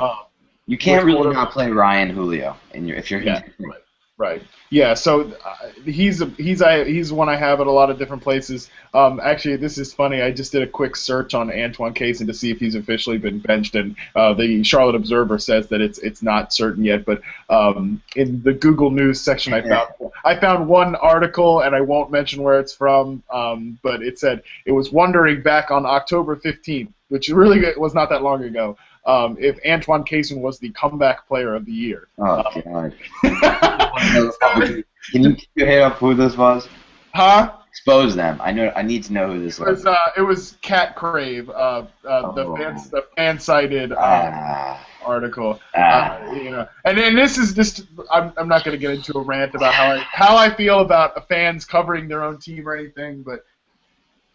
You can't really not play Ryan Julio if you're Right. Yeah. So he's one I have at a lot of different places. Actually, this is funny. I just did a quick search on Antoine Cason to see if he's officially been benched, and the Charlotte Observer says that it's not certain yet. But in the Google News section, I found one article, and I won't mention where it's from. But it said it was wondering back on October 15th, which really was not that long ago. If Antoine Cason was the comeback player of the year. Oh, God. Can you keep your head up who this was? Huh? Expose them. I need to know who this was. It was Cat Crave, the fan-cited article. And this is just I'm not going to get into a rant about how I feel about fans covering their own team or anything, but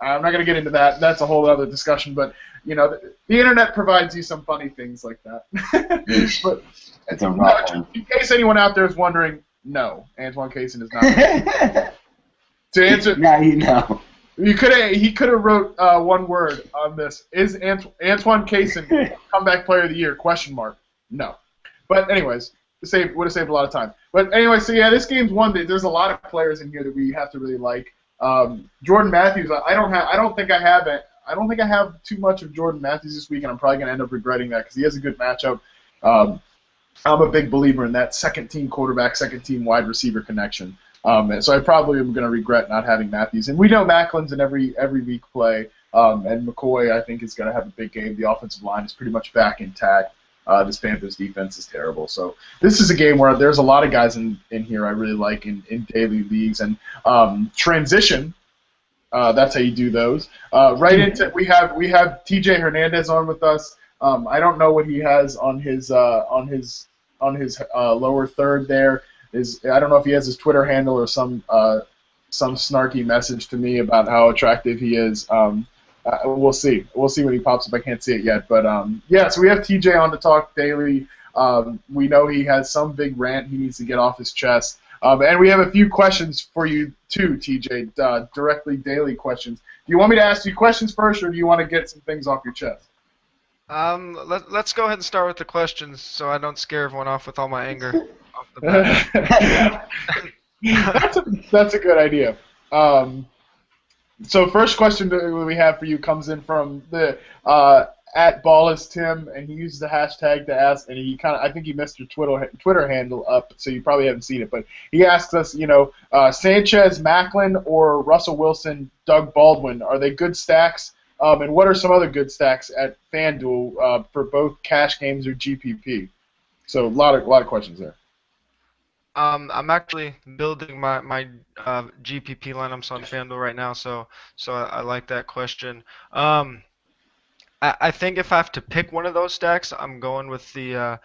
I'm not going to get into that. That's a whole other discussion. But the internet provides you some funny things like that. But it's a rough one. In case anyone out there is wondering, no, Antoine Cason is not. To answer, now you know. He could have wrote one word on this. Is Antoine Cason comeback player of the year? ? No. But anyways, would have saved a lot of time. But anyway, so yeah, this game's one. There's a lot of players in here that we have to really like. Jordan Matthews, I don't think I have too much of Jordan Matthews this week, and I'm probably going to end up regretting that because he has a good matchup. I'm a big believer in that second-team quarterback, second-team wide receiver connection. So I probably am going to regret not having Matthews. And we know Macklin's in every week play, and McCoy, I think, is going to have a big game. The offensive line is pretty much back intact. This Panthers defense is terrible. So this is a game where there's a lot of guys in here I really like in daily leagues. And transition, that's how you do those. Right into we have TJ Hernandez on with us. I don't know what he has on his lower third there. I don't know if he has his Twitter handle or some snarky message to me about how attractive he is. We'll see. We'll see when he pops up. I can't see it yet. But, so we have TJ on to talk daily. We know he has some big rant he needs to get off his chest. And we have a few questions for you, too, TJ, directly daily questions. Do you want me to ask you questions first, or do you want to get some things off your chest? Let's go ahead and start with the questions so I don't scare everyone off with all my anger off the bat. That's a good idea. So first question that we have for you comes in from the at Ballis Tim, and he uses the hashtag to ask, and I think he messed your Twitter handle up, so you probably haven't seen it, but he asks us, Sanchez, Macklin, or Russell Wilson, Doug Baldwin, are they good stacks? And what are some other good stacks at FanDuel for both cash games or GPP? So a lot of questions there. I'm actually building my GPP lineups on FanDuel right now, so I like that question. I think if I have to pick one of those stacks, I'm going with the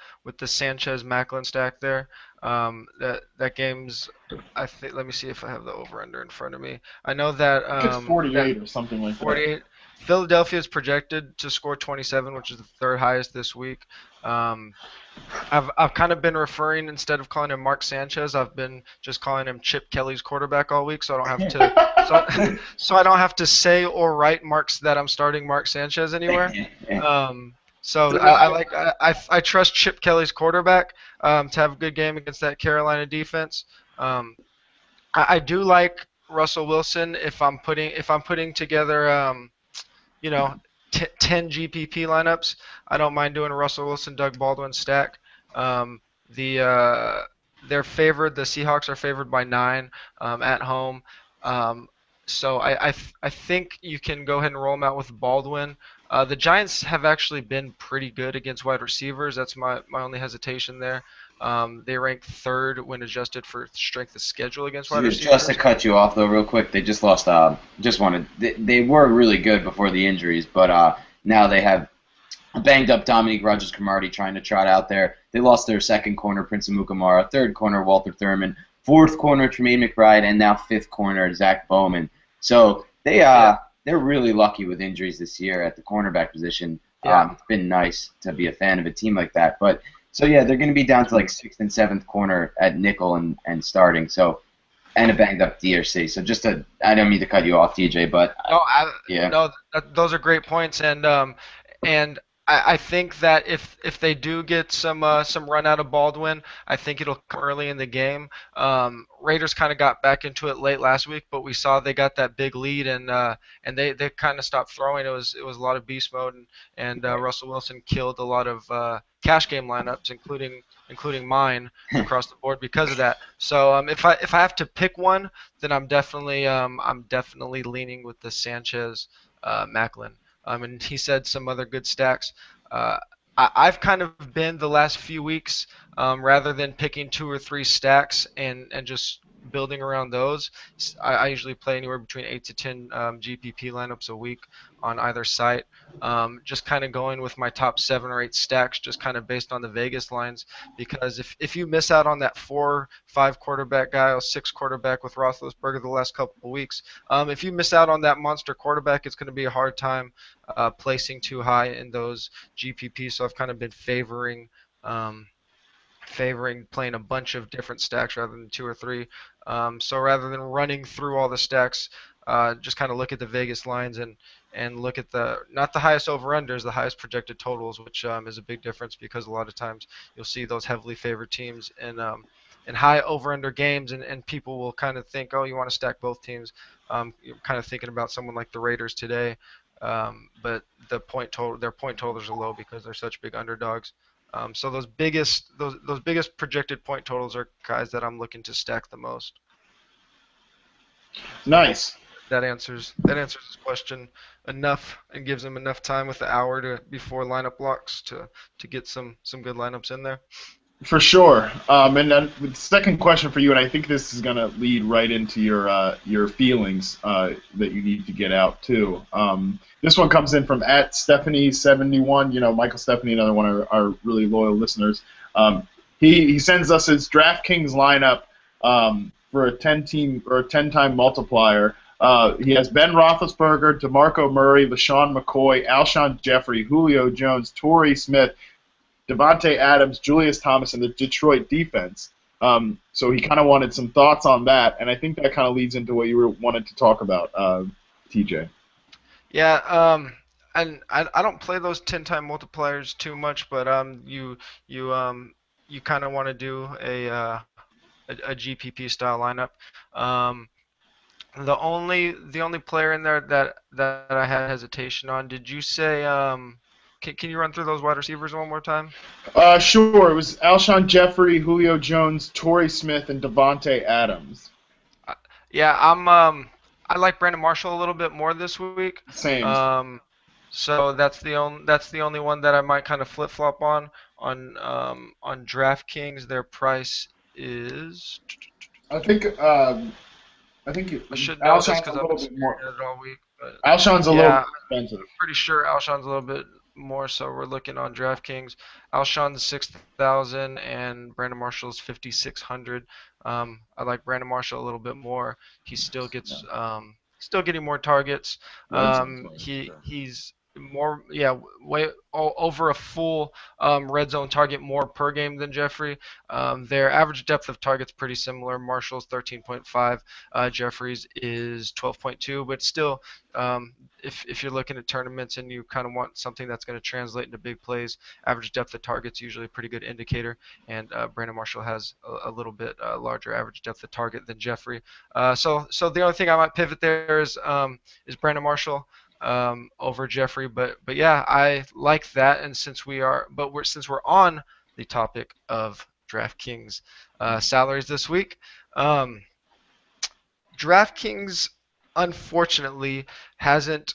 Sanchez Macklin stack there. That game's let me see if I have the over under in front of me. I know that it's 48 or something like 48. that. Philadelphia is projected to score 27, which is the third highest this week. I've kind of been referring, instead of calling him Mark Sanchez, I've been just calling him Chip Kelly's quarterback all week, so I don't have to so I don't have to say or write marks that I'm starting Mark Sanchez anywhere. So I trust Chip Kelly's quarterback to have a good game against that Carolina defense. I do like Russell Wilson if I'm putting together you know 10 GPP lineups. I don't mind doing a Russell Wilson, Doug Baldwin stack. Um, they're favored. The Seahawks are favored by 9 at home. Um, so I think you can go ahead and roll them out with Baldwin. The Giants have actually been pretty good against wide receivers. That's my only hesitation there. They rank third when adjusted for strength of schedule against wide receivers. Just to cut you off though, real quick, they just lost. They were really good before the injuries, but now they have a banged up Dominique Rodgers-Cromartie trying to trot out there. They lost their second corner, Prince Amukamara, third corner, Walter Thurman, fourth corner, Tremaine McBride, and now fifth corner, Zach Bowman. So they're really lucky with injuries this year at the cornerback position. It's been nice to be a fan of a team like that. But so yeah, they're going to be down to like sixth and seventh corner at nickel and starting. So and a banged up DRC. So I don't mean to cut you off, TJ, but those are great points, and I think that if they do get some run out of Baldwin, I think it'll come early in the game. Raiders kind of got back into it late last week, but we saw they got that big lead and they kind of stopped throwing. It was a lot of beast mode, and Russell Wilson killed a lot of cash game lineups, including mine across the board because of that. So if I have to pick one, then I'm definitely leaning with the Sanchez Macklin. And he said some other good stacks. I've kind of been the last few weeks, rather than picking 2 or 3 stacks and just building around those. I usually play anywhere between 8 to 10 GPP lineups a week on either site. Just kind of going with my top 7 or 8 stacks, just kind of based on the Vegas lines. Because if you miss out on that 4-5 quarterback guy or 6 quarterback with Roethlisberger the last couple of weeks, if you miss out on that monster quarterback, it's going to be a hard time placing too high in those GPP. So I've kind of been favoring playing a bunch of different stacks rather than 2 or 3. So rather than running through all the stacks, just kind of look at the Vegas lines and look at not the highest over-unders, the highest projected totals, which is a big difference because a lot of times you'll see those heavily favored teams in high over-under games, and people will kind of think, oh, you want to stack both teams. You're kind of thinking about someone like the Raiders today, but their point totals are low because they're such big underdogs. So those biggest projected point totals are guys that I'm looking to stack the most. Nice. That answers this question enough and gives them enough time with the hour before lineup blocks to get some good lineups in there. For sure. And then the second question for you, and I think this is going to lead right into your feelings that you need to get out too. This one comes in from @Stephanie71. You know, Michael Stephanie, another one of our really loyal listeners. He sends us his DraftKings lineup for a 10-time multiplier. He has Ben Roethlisberger, DeMarco Murray, LaShawn McCoy, Alshon Jeffrey, Julio Jones, Torrey Smith, Devontae Adams, Julius Thomas, and the Detroit defense. So he kind of wanted some thoughts on that, and I think that kind of leads into what you wanted to talk about, TJ. Yeah, and I don't play those 10-time multipliers too much, but you kind of want to do a GPP style lineup. The only player in there that I had hesitation on. Did you say? Can you run through those wide receivers one more time? Sure. It was Alshon Jeffrey, Julio Jones, Torrey Smith, and Devontae Adams. Yeah, I like Brandon Marshall a little bit more this week. Same. So that's the only one that I might kind of flip flop on DraftKings. Their price is. I think I should know this because I've been more. it all week. But Alshon's a little expensive. I'm pretty sure Alshon's a little bit more, so we're looking on DraftKings. Alshon's 6,000 and Brandon Marshall's 5,600. I like Brandon Marshall a little bit more. He still gets still getting more targets. Red zone's more, He sure. he's more way over a full red zone target more per game than Jeffrey. Their average depth of target's pretty similar. Marshall's 13.5, Jeffrey's is 12.2, but still, if you're looking at tournaments and you kind of want something that's going to translate into big plays, average depth of target's usually a pretty good indicator. And Brandon Marshall has a little bit larger average depth of target than Jeffrey. So the only thing I might pivot there is Brandon Marshall over Jeffrey, but yeah, I like that. And since we're on the topic of DraftKings salaries this week, DraftKings unfortunately hasn't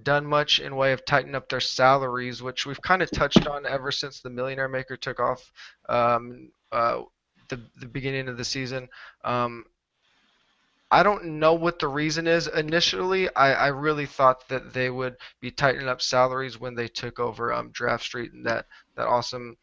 done much in way of tightening up their salaries, which we've kind of touched on ever since the Millionaire Maker took off the beginning of the season. I don't know what the reason is. Initially, I really thought that they would be tightening up salaries when they took over Draft Street and that awesome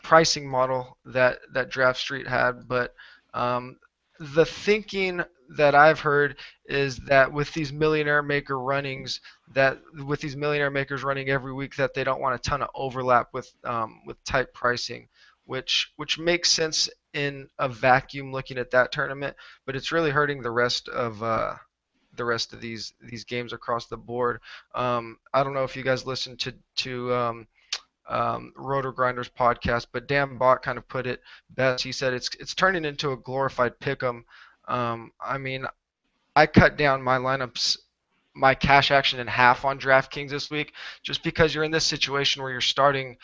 pricing model that Draft Street had. But the thinking that I've heard is that with these Millionaire Maker runnings, that with these Millionaire Makers running every week, that they don't want a ton of overlap with tight pricing, which makes sense in a vacuum looking at that tournament, but it's really hurting the rest of these games across the board. I don't know if you guys listen to Roto Grinders podcast, but Dan Bach kind of put it best. He said it's turning into a glorified pick'em. I mean, I cut down my lineups, my cash action in half on DraftKings this week, just because you're in this situation where you're starting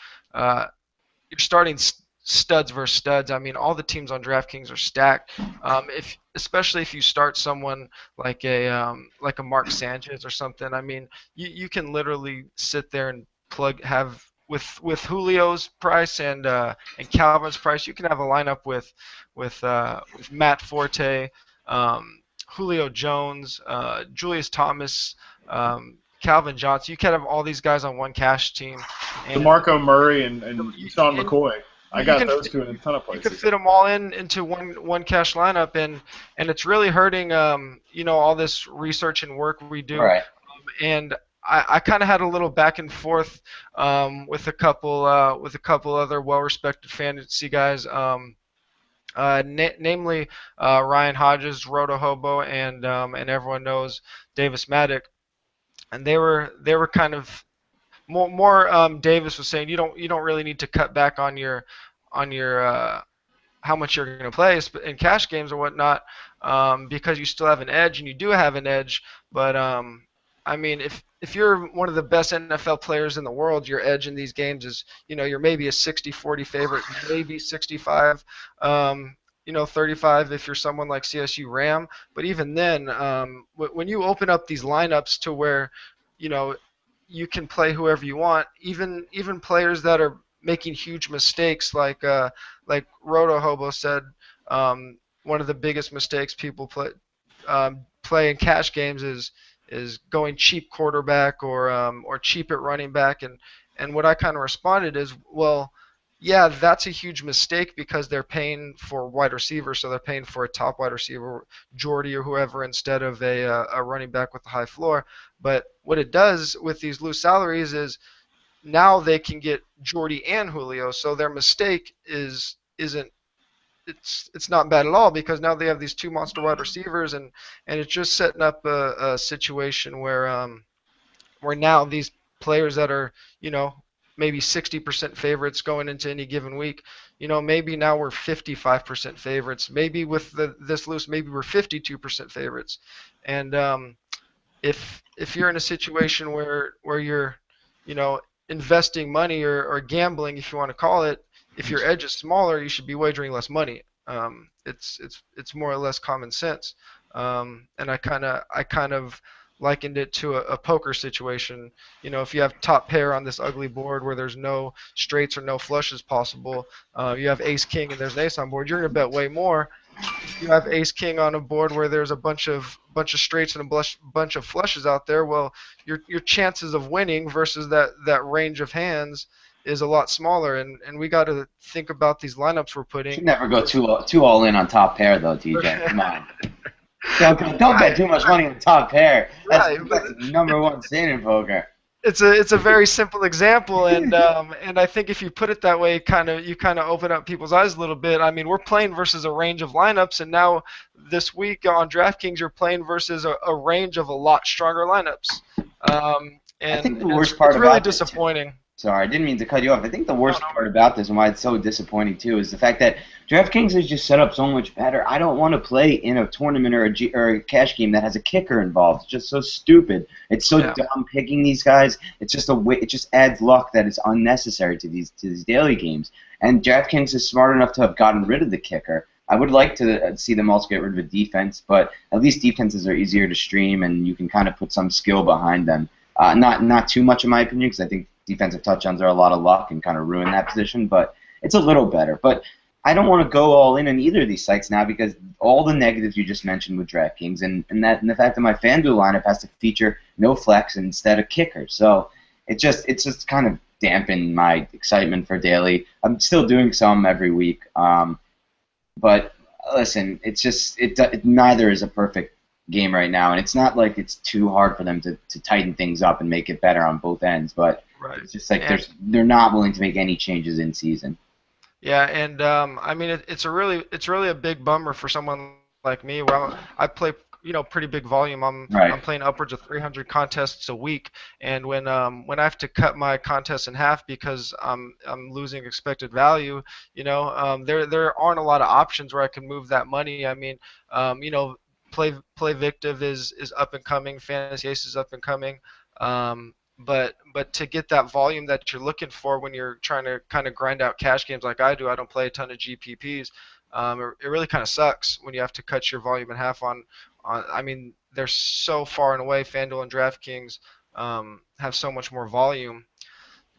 studs versus studs. I mean, all the teams on DraftKings are stacked. Especially if you start someone like a Mark Sanchez or something. I mean, you can literally sit there and have with Julio's price and Calvin's price, you can have a lineup with Matt Forte, Julio Jones, Julius Thomas, Calvin Johnson. You can have all these guys on one cash team. And DeMarco Murray and Sean McCoy. I got those two in a ton of you places. can fit them all into one cash lineup, and it's really hurting all this research and work we do. Right. And I kind of had a little back and forth with a couple other well-respected fantasy guys, namely Ryan Hodges, Roto Hobo, and everyone knows Davis Maddock, and they were kind of more Davis was saying you don't really need to cut back on your how much you're going to play in cash games or whatnot, because you still have an edge, and you do have an edge. But I mean, if you're one of the best NFL players in the world, your edge in these games is, you're maybe a 60-40 favorite, maybe 65, 35 if you're someone like CSU Ram. But even then, when you open up these lineups to where, you can play whoever you want, even players that are making huge mistakes, like Roto Hobo said, one of the biggest mistakes people play in cash games is going cheap quarterback or cheap at running back, and what I kind of responded is, well, yeah, that's a huge mistake because they're paying for wide receiver, so they're paying for a top wide receiver, Jordy or whoever, instead of a running back with a high floor. But what it does with these loose salaries is now they can get Jordy and Julio, so their mistake isn't it's not bad at all, because now they have these two monster wide receivers, and it's just setting up a situation where now these players that are maybe 60% favorites going into any given week, maybe now we're 55% favorites. Maybe with this loose, maybe we're 52% favorites. And if you're in a situation where you're investing money or gambling, if you want to call it, if your edge is smaller, you should be wagering less money. It's more or less common sense. And I kind of likened it to a poker situation. If you have top pair on this ugly board where there's no straights or no flushes possible, you have ace king and there's an ace on board, you're gonna bet way more. If you have ace king on a board where there's a bunch of straights and a bunch of flushes out there, well, your chances of winning versus that range of hands is a lot smaller, and we got to think about these lineups we're putting. You should never go too all in on top pair though, TJ. Come on. Don't bet too much money on the top pair. That's Right, but the number one sin in poker. it's a very simple example, and I think if you put it that way, you kind of open up people's eyes a little bit. I mean, we're playing versus a range of lineups, and now this week on DraftKings, you're playing versus a range of a lot stronger lineups, I and think the worst it's part really about this, disappointing. sorry, I didn't mean to cut you off. I think the No, worst no. part about this and why it's so disappointing too is the fact that DraftKings is just set up so much better. I don't want to play in a tournament or a cash game that has a kicker involved. It's just so stupid. It's so Yeah. dumb picking these guys. It's just a way. It just adds luck that is unnecessary to these daily games. And DraftKings is smart enough to have gotten rid of the kicker. I would like to see them also get rid of a defense, but at least defenses are easier to stream and you can kind of put some skill behind them. Not too much in my opinion because I think defensive touchdowns are a lot of luck and kind of ruin that position, but it's a little better. But I don't want to go all in on either of these sites now because all the negatives you just mentioned with DraftKings and the fact that my FanDuel lineup has to feature no flex instead of kicker. So it's just kind of dampened my excitement for daily. I'm still doing some every week, but listen, neither is a perfect game right now, and it's not like it's too hard for them to tighten things up and make it better on both ends. But Right. it's just like they're not willing to make any changes in season. Yeah, and I mean it's really a big bummer for someone like me where I play pretty big volume. Right. I'm playing upwards of 300 contests a week, and when I have to cut my contests in half because I'm losing expected value, there aren't a lot of options where I can move that money. I mean, play Victive is up and coming, Fantasy Ace is up and coming. But to get that volume that you're looking for when you're trying to kind of grind out cash games like I do, I don't play a ton of GPPs. It really kind of sucks when you have to cut your volume in half on. I mean, they're so far and away. FanDuel and DraftKings have so much more volume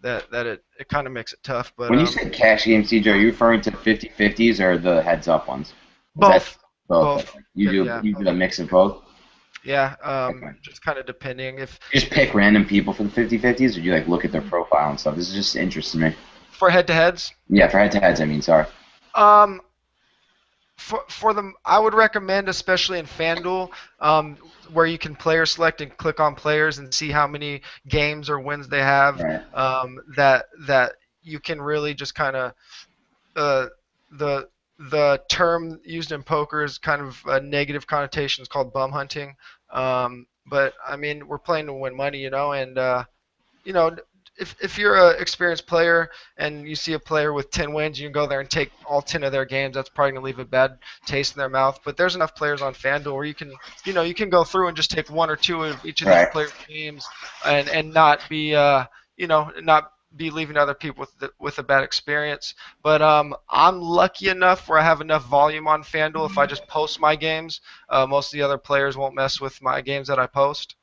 that it kind of makes it tough. But When you say cash games, CJ, are you referring to 50-50s or the heads-up ones? Is both, that both? both. You Yeah, do a mix of both? yeah. Okay. Just kind of depending if You just pick random people for the 50-50s, or do you like look at their profile and stuff? This is just interesting to me. for head-to-heads. Yeah, for head-to-heads, I mean, sorry. Um, for them, I would recommend, especially in FanDuel, where you can player select and click on players and see how many games or wins they have. Right. That you can really just kind of the the term used in poker is kind of a negative connotation. It's called bum hunting. But I mean, we're playing to win money, and you know, if you're an experienced player and you see a player with 10 wins, you can go there and take all 10 of their games. That's probably gonna leave a bad taste in their mouth. But there's enough players on FanDuel where you can go through and just take one or two of each of these Right. players' games and not be leaving other people with a bad experience. But I'm lucky enough where I have enough volume on FanDuel. If I just post my games, most of the other players won't mess with my games that I post.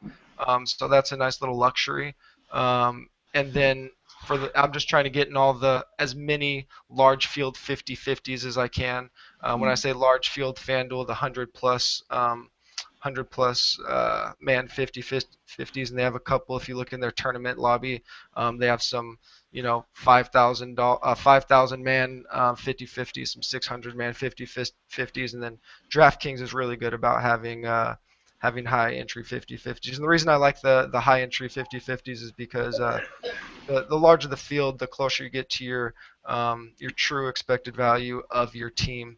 So that's a nice little luxury. And then I'm just trying to get in as many large field 50-50s as I can. When I say large field, FanDuel, the 100 plus man 50-50s, and they have a couple. If you look in their tournament lobby, they have some 5,000 man 50-50s, some 600 man 50-50s, and then DraftKings is really good about having high entry 50-50s. And the reason I like the high entry 50-50s is because the larger the field, the closer you get to your true expected value of your team,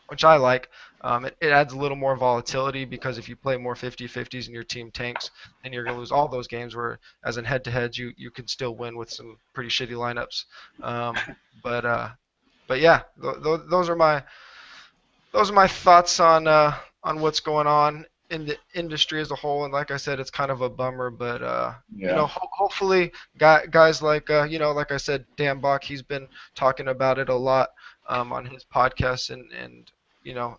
which I like. It adds a little more volatility because if you play more 50-50s and your team tanks, then you're going to lose all those games. Where, as in head-to-heads, you can still win with some pretty shitty lineups. But yeah, those are my thoughts on what's going on in the industry as a whole. And like I said, it's kind of a bummer, but Yeah. hopefully guys like like I said, Dan Bach, he's been talking about it a lot on his podcast, and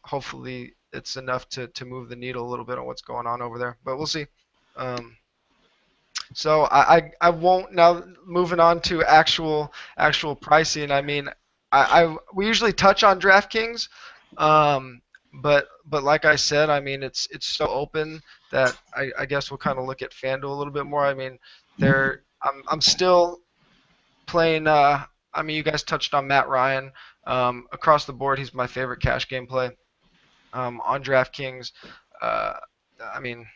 hopefully it's enough to move the needle a little bit on what's going on over there. But we'll see. So I won't now. Moving on to actual pricing. I mean, we usually touch on DraftKings, but like I said, I mean it's so open that I guess we'll kind of look at FanDuel a little bit more. I mean, I'm still playing. I mean, you guys touched on Matt Ryan. Across the board, he's my favorite cash game play on DraftKings. I mean,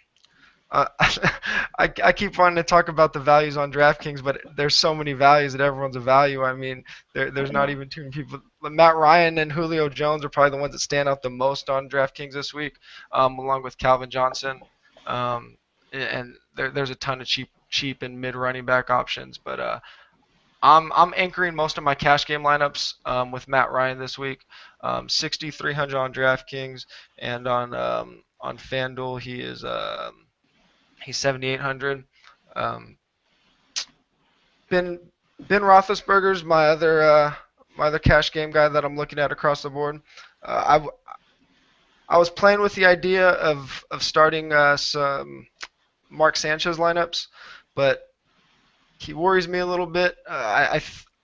I keep wanting to talk about the values on DraftKings, but there's so many values that everyone's a value. I mean, there's not even too many people. Matt Ryan and Julio Jones are probably the ones that stand out the most on DraftKings this week, along with Calvin Johnson. And there's a ton of cheap and mid running back options, but I'm anchoring most of my cash game lineups with Matt Ryan this week. 6,300 on DraftKings, and on FanDuel he's 7,800. Um, ben Roethlisberger's my other cash game guy that I'm looking at across the board. I was playing with the idea of starting some Mark Sanchez lineups, but he worries me a little bit. I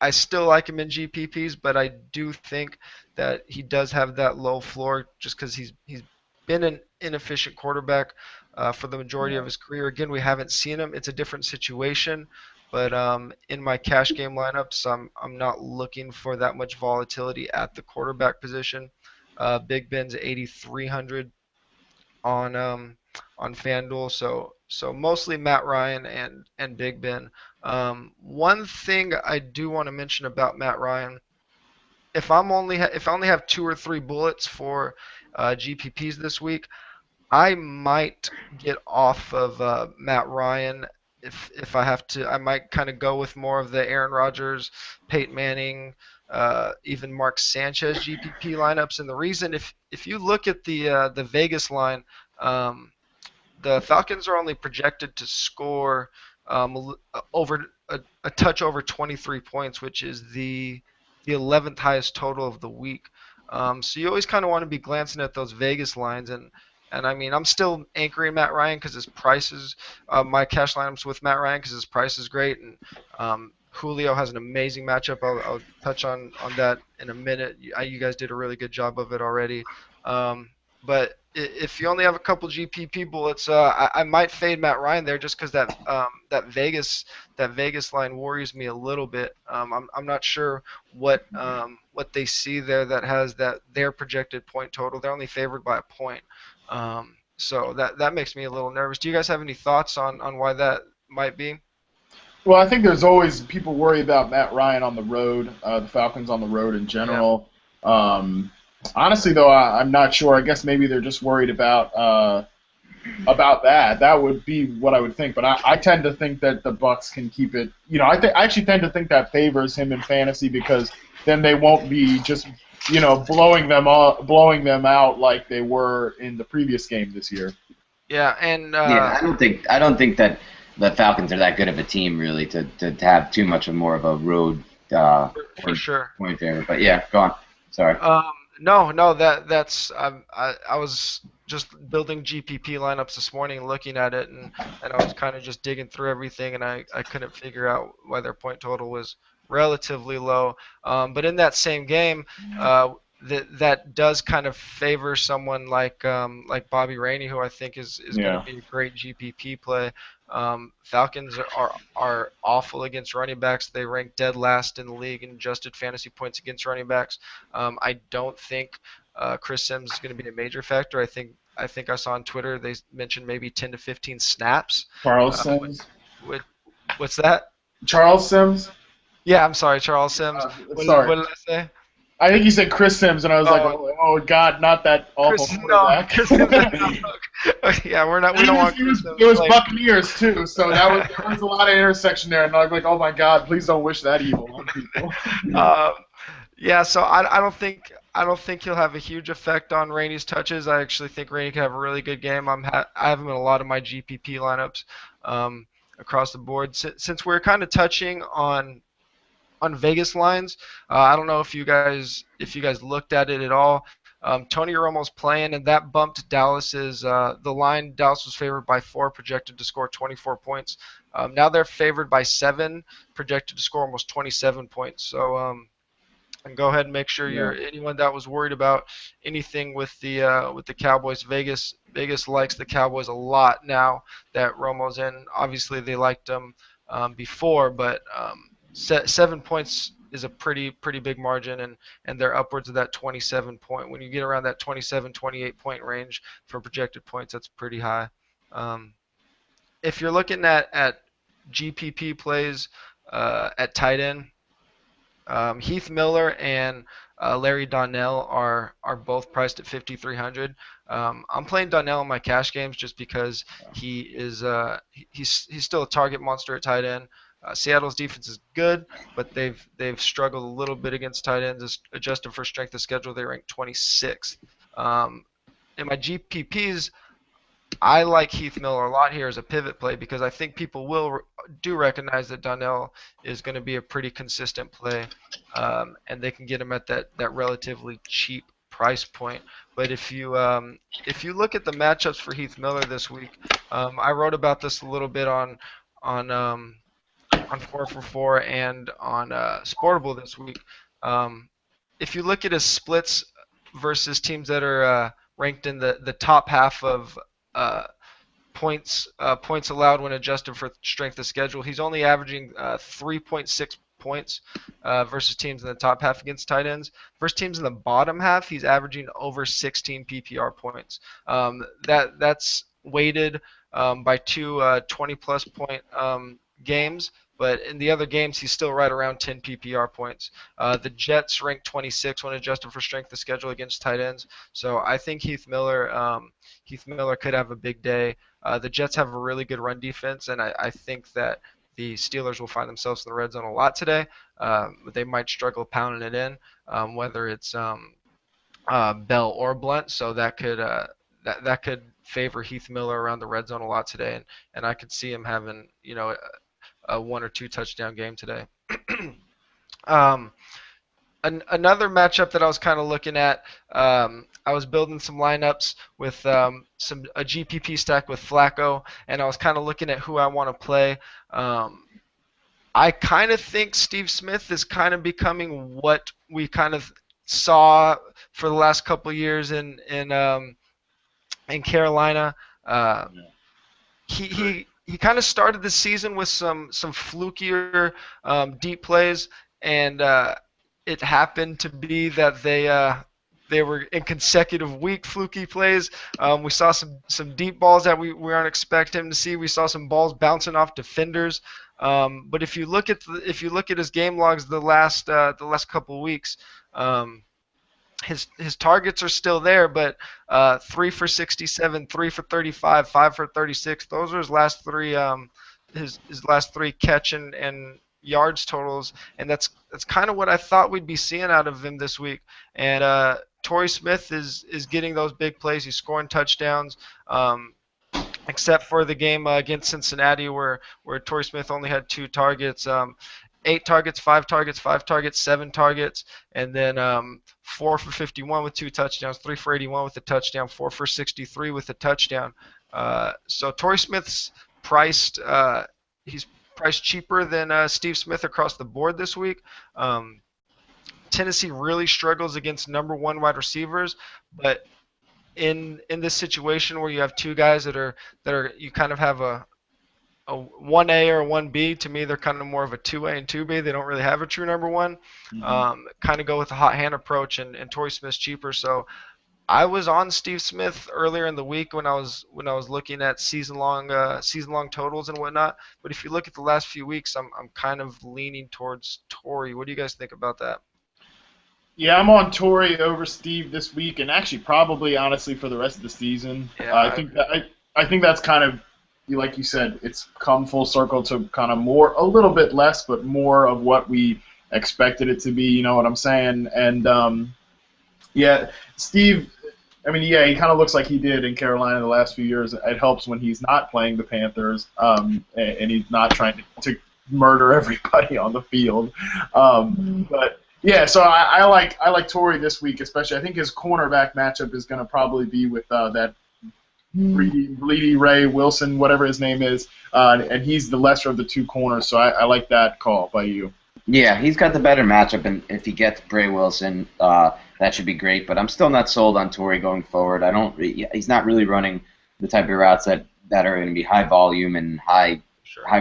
still like him in GPPs, but I do think that he does have that low floor just because he's been an inefficient quarterback for the majority of his career. Again, we haven't seen him. It's a different situation, but in my cash game lineups, I'm not looking for that much volatility at the quarterback position. Big Ben's 8,300 on FanDuel, so mostly Matt Ryan and Big Ben. One thing I do want to mention about Matt Ryan, if I only have 2 or 3 bullets for GPPs this week, I might get off of Matt Ryan if I have to. I might kind of go with more of the Aaron Rodgers, Peyton Manning, even Mark Sanchez GPP lineups. And the reason, if you look at the Vegas line, the Falcons are only projected to score over a touch over 23 points, which is the 11th highest total of the week. So you always kind of want to be glancing at those Vegas lines, and I mean, I'm still anchoring Matt Ryan because his price is my cash lineups with Matt Ryan because his price is great, and Julio has an amazing matchup. I'll touch on that in a minute. You guys did a really good job of it already. But if you only have a couple GPP bullets, I might fade Matt Ryan there just because that Vegas line worries me a little bit. I'm not sure what they see there that has their projected point total. They're only favored by a point, so that makes me a little nervous. Do you guys have any thoughts on why that might be? Well, I think there's always people worry about Matt Ryan on the road, the Falcons on the road in general. Yeah. Honestly, though, I'm not sure. I guess maybe they're just worried about that. That would be what I would think. But I tend to think that the Bucs can keep it. I actually tend to think that favors him in fantasy because then they won't be just blowing them out like they were in the previous game this year. Yeah, and I don't think that the Falcons are that good of a team really to have too much of more of a road for sure point favor. But yeah, go on. Sorry. No, that's I was just building GPP lineups this morning, looking at it, and I was kind of just digging through everything, and I couldn't figure out why their point total was relatively low. But in that same game, that does kind of favor someone like Bobby Rainey, who I think is going to be a great GPP play. Falcons are awful against running backs. They rank dead last in the league in adjusted fantasy points against running backs. I don't think Chris Sims is going to be a major factor. I think I saw on Twitter they mentioned maybe 10 to 15 snaps. Charles Sims. What's that? Charles Sims. Yeah, I'm sorry, Charles Sims. Sorry. What did I say? I think you said Chris Sims, and I was like, oh God, not that awful quarterback. Yeah, we don't want Chris Sims. It was Buccaneers too, so there was a lot of intersection there, and I was like, oh my God, please don't wish that evil on people. Yeah, so I don't think he'll have a huge effect on Rainey's touches. I actually think Rainey could have a really good game. I have him in a lot of my GPP lineups across the board. Since we're kind of touching on Vegas lines, I don't know if you guys looked at it at all. Tony Romo's playing, and that bumped Dallas's the line. Dallas was favored by 4, projected to score 24 points. Now they're favored by 7, projected to score almost 27 points. So and go ahead and make sure anyone that was worried about anything with the Cowboys. Vegas likes the Cowboys a lot now that Romo's in. Obviously they liked them before, but 7 points is a pretty big margin, and they're upwards of that 27 point. When you get around that 27, 28 point range for projected points, that's pretty high. If you're looking at GPP plays at tight end, Heath Miller and Larry Donnell are both priced at 5,300. I'm playing Donnell in my cash games just because he is he's still a target monster at tight end. Seattle's defense is good, but they've struggled a little bit against tight ends. Adjusted for strength of schedule, they rank 26th. In my GPPs, I like Heath Miller a lot here as a pivot play because I think people do recognize that Donnell is going to be a pretty consistent play, and they can get him at that relatively cheap price point. But if you look at the matchups for Heath Miller this week, I wrote about this a little bit on 4for4 and on Sportable this week. If you look at his splits versus teams that are ranked in the top half of points allowed when adjusted for strength of schedule, he's only averaging 3.6 points versus teams in the top half against tight ends. Versus teams in the bottom half, he's averaging over 16 PPR points. That's weighted by two 20-plus point games. But in the other games, he's still right around 10 PPR points. The Jets rank 26 when adjusted for strength of schedule against tight ends. So I think Heath Miller could have a big day. The Jets have a really good run defense, and I think that the Steelers will find themselves in the red zone a lot today. They might struggle pounding it in, whether it's Bell or Blunt. So that could favor Heath Miller around the red zone a lot today, and I could see him having a 1 or 2 touchdown game today. Another matchup that I was kind of looking at, I was building some lineups with a GPP stack with Flacco, and I was kind of looking at who I want to play. I kind of think Steve Smith is kind of becoming what we kind of saw for the last couple of years in Carolina. He kind of started the season with some flukier deep plays, and it happened to be that they were in consecutive week fluky plays. We saw some deep balls that we aren't expecting him to see. We saw some balls bouncing off defenders. But if you look at his game logs the last couple of weeks, his targets are still there, but 3 for 67, 3 for 35, 5 for 36. Those are his last three catch and yards totals, and that's kind of what I thought we'd be seeing out of him this week. And Torrey Smith is getting those big plays. He's scoring touchdowns. Except for the game against Cincinnati where Torrey Smith only had 2 targets. 8 targets, 5 targets, 5 targets, 7 targets, and then 4 for 51 with 2 touchdowns, 3 for 81 with a touchdown, 4 for 63 with a touchdown. So Torrey Smith's priced he's priced cheaper than Steve Smith across the board this week. Tennessee really struggles against number 1 wide receivers, but in this situation where you have 2 guys that are you kind of have a 1A or a 1B, to me they're kind of more of a 2A and 2B. They don't really have a true number 1. Kind of go with the hot hand approach, and Torrey Smith's cheaper. So I was on Steve Smith earlier in the week when I was looking at season long totals and whatnot. But if you look at the last few weeks, I'm kind of leaning towards Torrey. What do you guys think about that? Yeah, I'm on Torrey over Steve this week, and actually probably honestly for the rest of the season. Yeah, I think that's kind of, like you said, it's come full circle to kind of a little bit less, but more of what we expected it to be. You know what I'm saying? And yeah, Steve. I mean, yeah, he kind of looks like he did in Carolina the last few years. It helps when he's not playing the Panthers, and he's not trying to murder everybody on the field. But yeah, so I like Torrey this week, especially. I think his cornerback matchup is going to probably be with that Bleedy Ray Wilson, whatever his name is, and he's the lesser of the 2 corners. So I like that call by you. Yeah, he's got the better matchup, and if he gets Bray Wilson, that should be great. But I'm still not sold on Torrey going forward. He's not really running the type of routes that are going to be high volume and high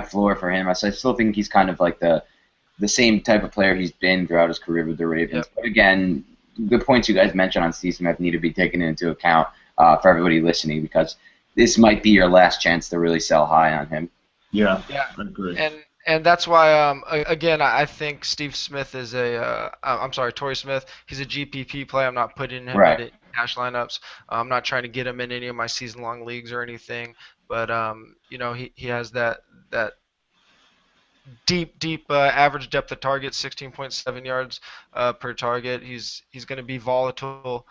floor for him. I still think he's kind of like the the same type of player he's been throughout his career with the Ravens. Yep. But again, the points you guys mentioned on Steve Smith need to be taken into account for everybody listening, because this might be your last chance to really sell high on him. Yeah, Yeah, I agree. and that's why again I think Steve Smith is I'm sorry, Torrey Smith, he's a GPP play. I'm not putting him Right. into cash lineups. I'm not trying to get him in any of my season long leagues or anything. But he has that deep average depth of target, 16.7 yards per target. He's going to be volatile,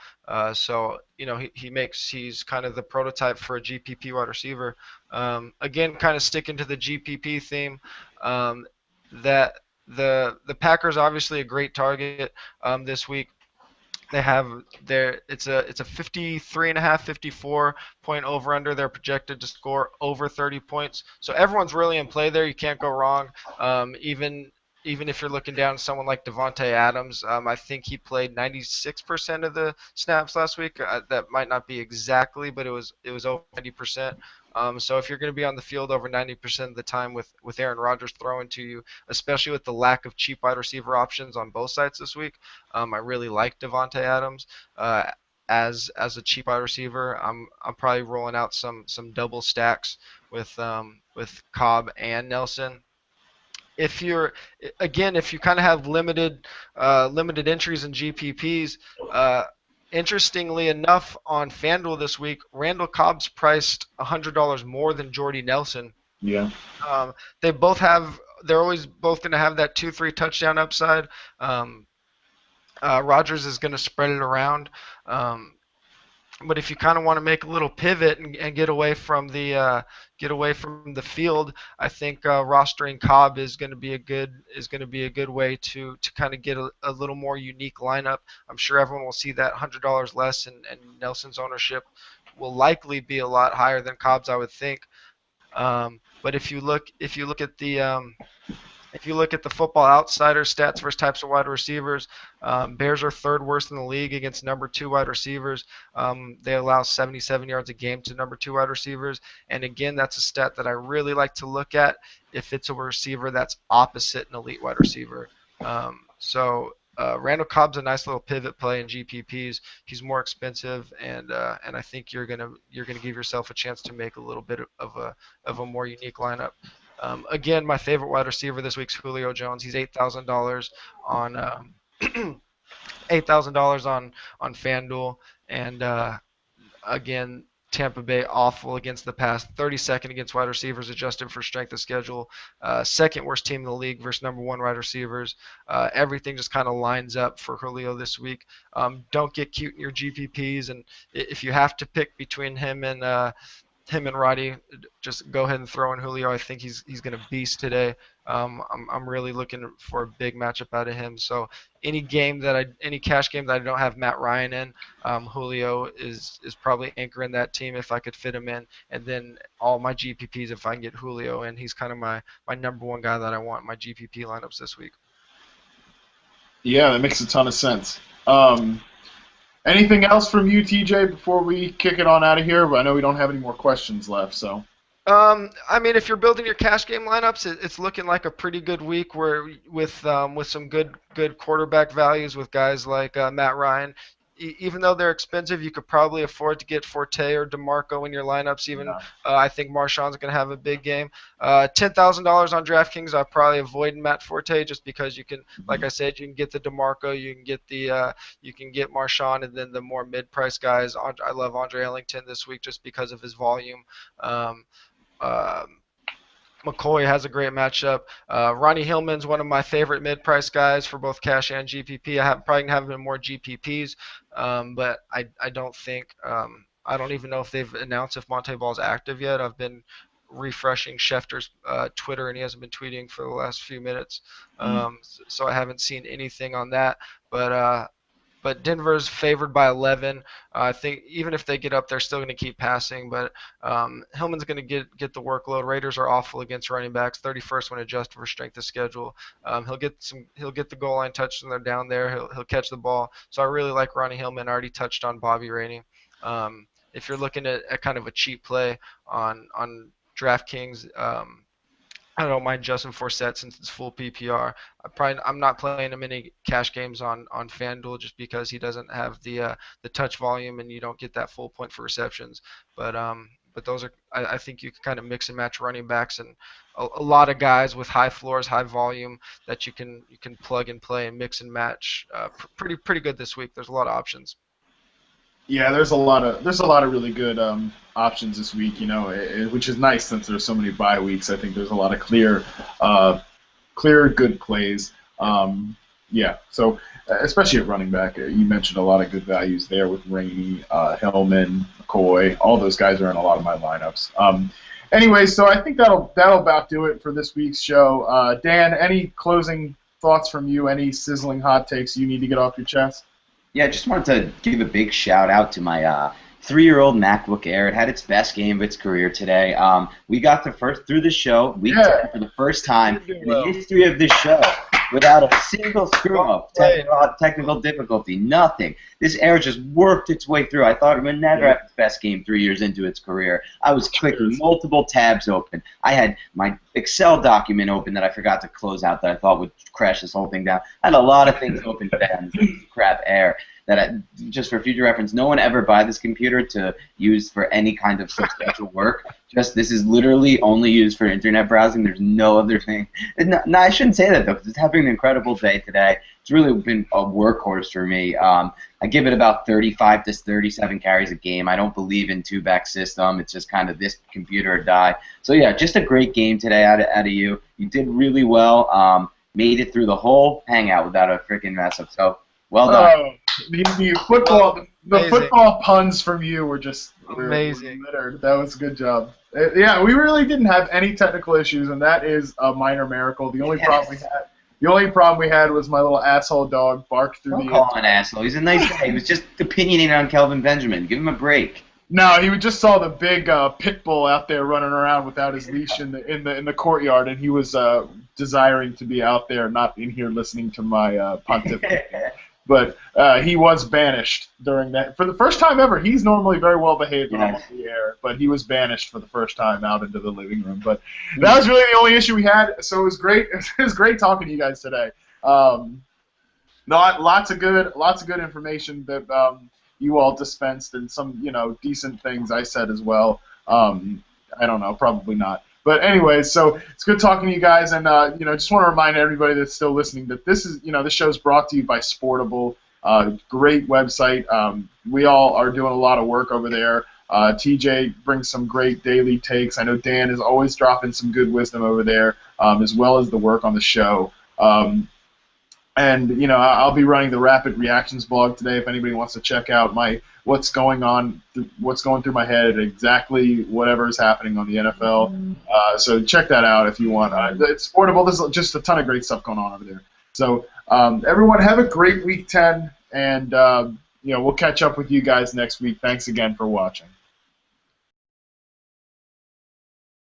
so he's kind of the prototype for a GPP wide receiver. Again, kind of sticking to the GPP theme, that the Packers obviously a great target this week. They have it's a 53.5, 54 point over under. They're projected to score over 30 points. So everyone's really in play there. You can't go wrong. Even if you're looking down someone like Devontae Adams, I think he played 96% of the snaps last week. That might not be exactly, but it was over 90%. So if you're going to be on the field over 90% of the time with Aaron Rodgers throwing to you, especially with the lack of cheap wide receiver options on both sides this week, I really like Devontae Adams as a cheap wide receiver. I'm probably rolling out some double stacks with Cobb and Nelson. If you kind of have limited entries in GPPs, interestingly enough, on FanDuel this week, Randall Cobb's priced $100 more than Jordy Nelson. Yeah. They're always both going to have that 2-3 touchdown upside. Rodgers is going to spread it around. But if you kind of want to make a little pivot and get away from the field, I think rostering Cobb is going to be a good way to kind of get a little more unique lineup. I'm sure everyone will see that $100 less, and Nelson's ownership will likely be a lot higher than Cobb's, I would think. But if you look at the Football Outsider stats versus types of wide receivers, Bears are third worst in the league against number 2 wide receivers. They allow 77 yards a game to number 2 wide receivers. And again, that's a stat that I really like to look at if it's a receiver that's opposite an elite wide receiver. Randall Cobb's a nice little pivot play in GPPs. He's more expensive, and I think you're gonna give yourself a chance to make a little bit of a more unique lineup. Again, my favorite wide receiver this week's Julio Jones. He's $8,000 on $8,000 on FanDuel, and again, Tampa Bay awful against the pass, 32nd against wide receivers adjusted for strength of schedule, second worst team in the league versus number 1 wide receivers. Everything just kind of lines up for Julio this week. Don't get cute in your GPPs, and if you have to pick between him and Roddy, just go ahead and throw in Julio. I think he's going to beast today. I'm really looking for a big matchup out of him. So any cash game that I don't have Matt Ryan in, Julio is probably anchoring that team if I could fit him in. And then all my GPPs, if I can get Julio in, he's kind of my number 1 guy that I want in my GPP lineups this week. Yeah, that makes a ton of sense. Anything else from you, TJ, before we kick it on out of here? I know we don't have any more questions left, so. I mean, if you're building your cash game lineups, it's looking like a pretty good week with some good quarterback values with guys like Matt Ryan. Even though they're expensive, you could probably afford to get Forte or DeMarco in your lineups. I think Marshawn's going to have a big game. $10,000 on DraftKings, I'll probably avoid Matt Forte just because you can, like I said, you can get the DeMarco, you can get Marshawn, and then the more mid-price guys. I love Andre Ellington this week just because of his volume. McCoy has a great matchup. Ronnie Hillman's one of my favorite mid-price guys for both cash and GPP. Probably going to have him in more GPPs, but I don't think I don't even know if they've announced if Monte Ball's active yet. I've been refreshing Schefter's Twitter, and he hasn't been tweeting for the last few minutes, so I haven't seen anything on that. But Denver's favored by 11. I think even if they get up, they're still going to keep passing. But Hillman's going to get the workload. Raiders are awful against running backs, 31st when adjusted for strength of schedule. He'll get the goal line touch when they're down there. He'll catch the ball. So I really like Ronnie Hillman. I already touched on Bobby Rainey. If you're looking at kind of a cheap play on DraftKings, I don't mind Justin Forsett since it's full PPR. I'm not playing him any cash games on FanDuel just because he doesn't have the touch volume and you don't get that full point for receptions. But those are I think you can kind of mix and match running backs and a lot of guys with high floors, high volume that you can plug and play and mix and match. Pretty good this week. There's a lot of options. Yeah, there's a lot of really good options this week, which is nice since there's so many bye weeks. I think there's a lot of clear good plays. Yeah, so especially at running back, you mentioned a lot of good values there with Rainey, Hillman, McCoy. All those guys are in a lot of my lineups. Anyway, so I think that'll about do it for this week's show. Dan, any closing thoughts from you? Any sizzling hot takes you need to get off your chest? Yeah, I just wanted to give a big shout out to my 3-year-old MacBook Air. It had its best game of its career today. We got through the show, week 10, for the first time in the history of this show without a single screw-up, technical difficulty, nothing. This Air just worked its way through. I thought it would never have its best game 3 years into its career. I was clicking multiple tabs open. I had my Excel document open that I forgot to close out that I thought would crash this whole thing down. I had a lot of things open today on this crap Air. Just for future reference, no one ever buy this computer to use for any kind of substantial work. This is literally only used for internet browsing. There's no other thing. No, I shouldn't say that, though, because it's having an incredible day today. It's really been a workhorse for me. I give it about 35 to 37 carries a game. I don't believe in two-back system. It's just kind of this computer or die. So, yeah, just a great game today out of you. You did really well. Made it through the whole hangout without a freaking mess up. So, well done. The football puns from you were just amazing. Littered. That was a good job. Yeah, we really didn't have any technical issues, and that is a minor miracle. The only problem we had was my little asshole dog barked through Don't call him an asshole. He's a nice guy. He was just opinionating on Kelvin Benjamin. Give him a break. No, he just saw the big pit bull out there running around without his leash in the courtyard, and he was desiring to be out there, not in here listening to my pontificate. But he was banished during that. For the first time ever, he's normally very well behaved when I'm on the air, but he was banished for the first time out into the living room. But that was really the only issue we had, so it was great. It was great talking to you guys today. Lots of good information that you all dispensed, and some decent things I said as well. I don't know, probably not. But anyways, so it's good talking to you guys, and just want to remind everybody that's still listening that this show is brought to you by Sportable, great website. We all are doing a lot of work over there. TJ brings some great daily takes. I know Dan is always dropping some good wisdom over there, as well as the work on the show. And I'll be running the Rapid Reactions blog today. If anybody wants to check out what's going through my head, exactly whatever is happening on the NFL. So check that out if you want. It's Sportable. There's just a ton of great stuff going on over there. So everyone, have a great week 10, and we'll catch up with you guys next week. Thanks again for watching.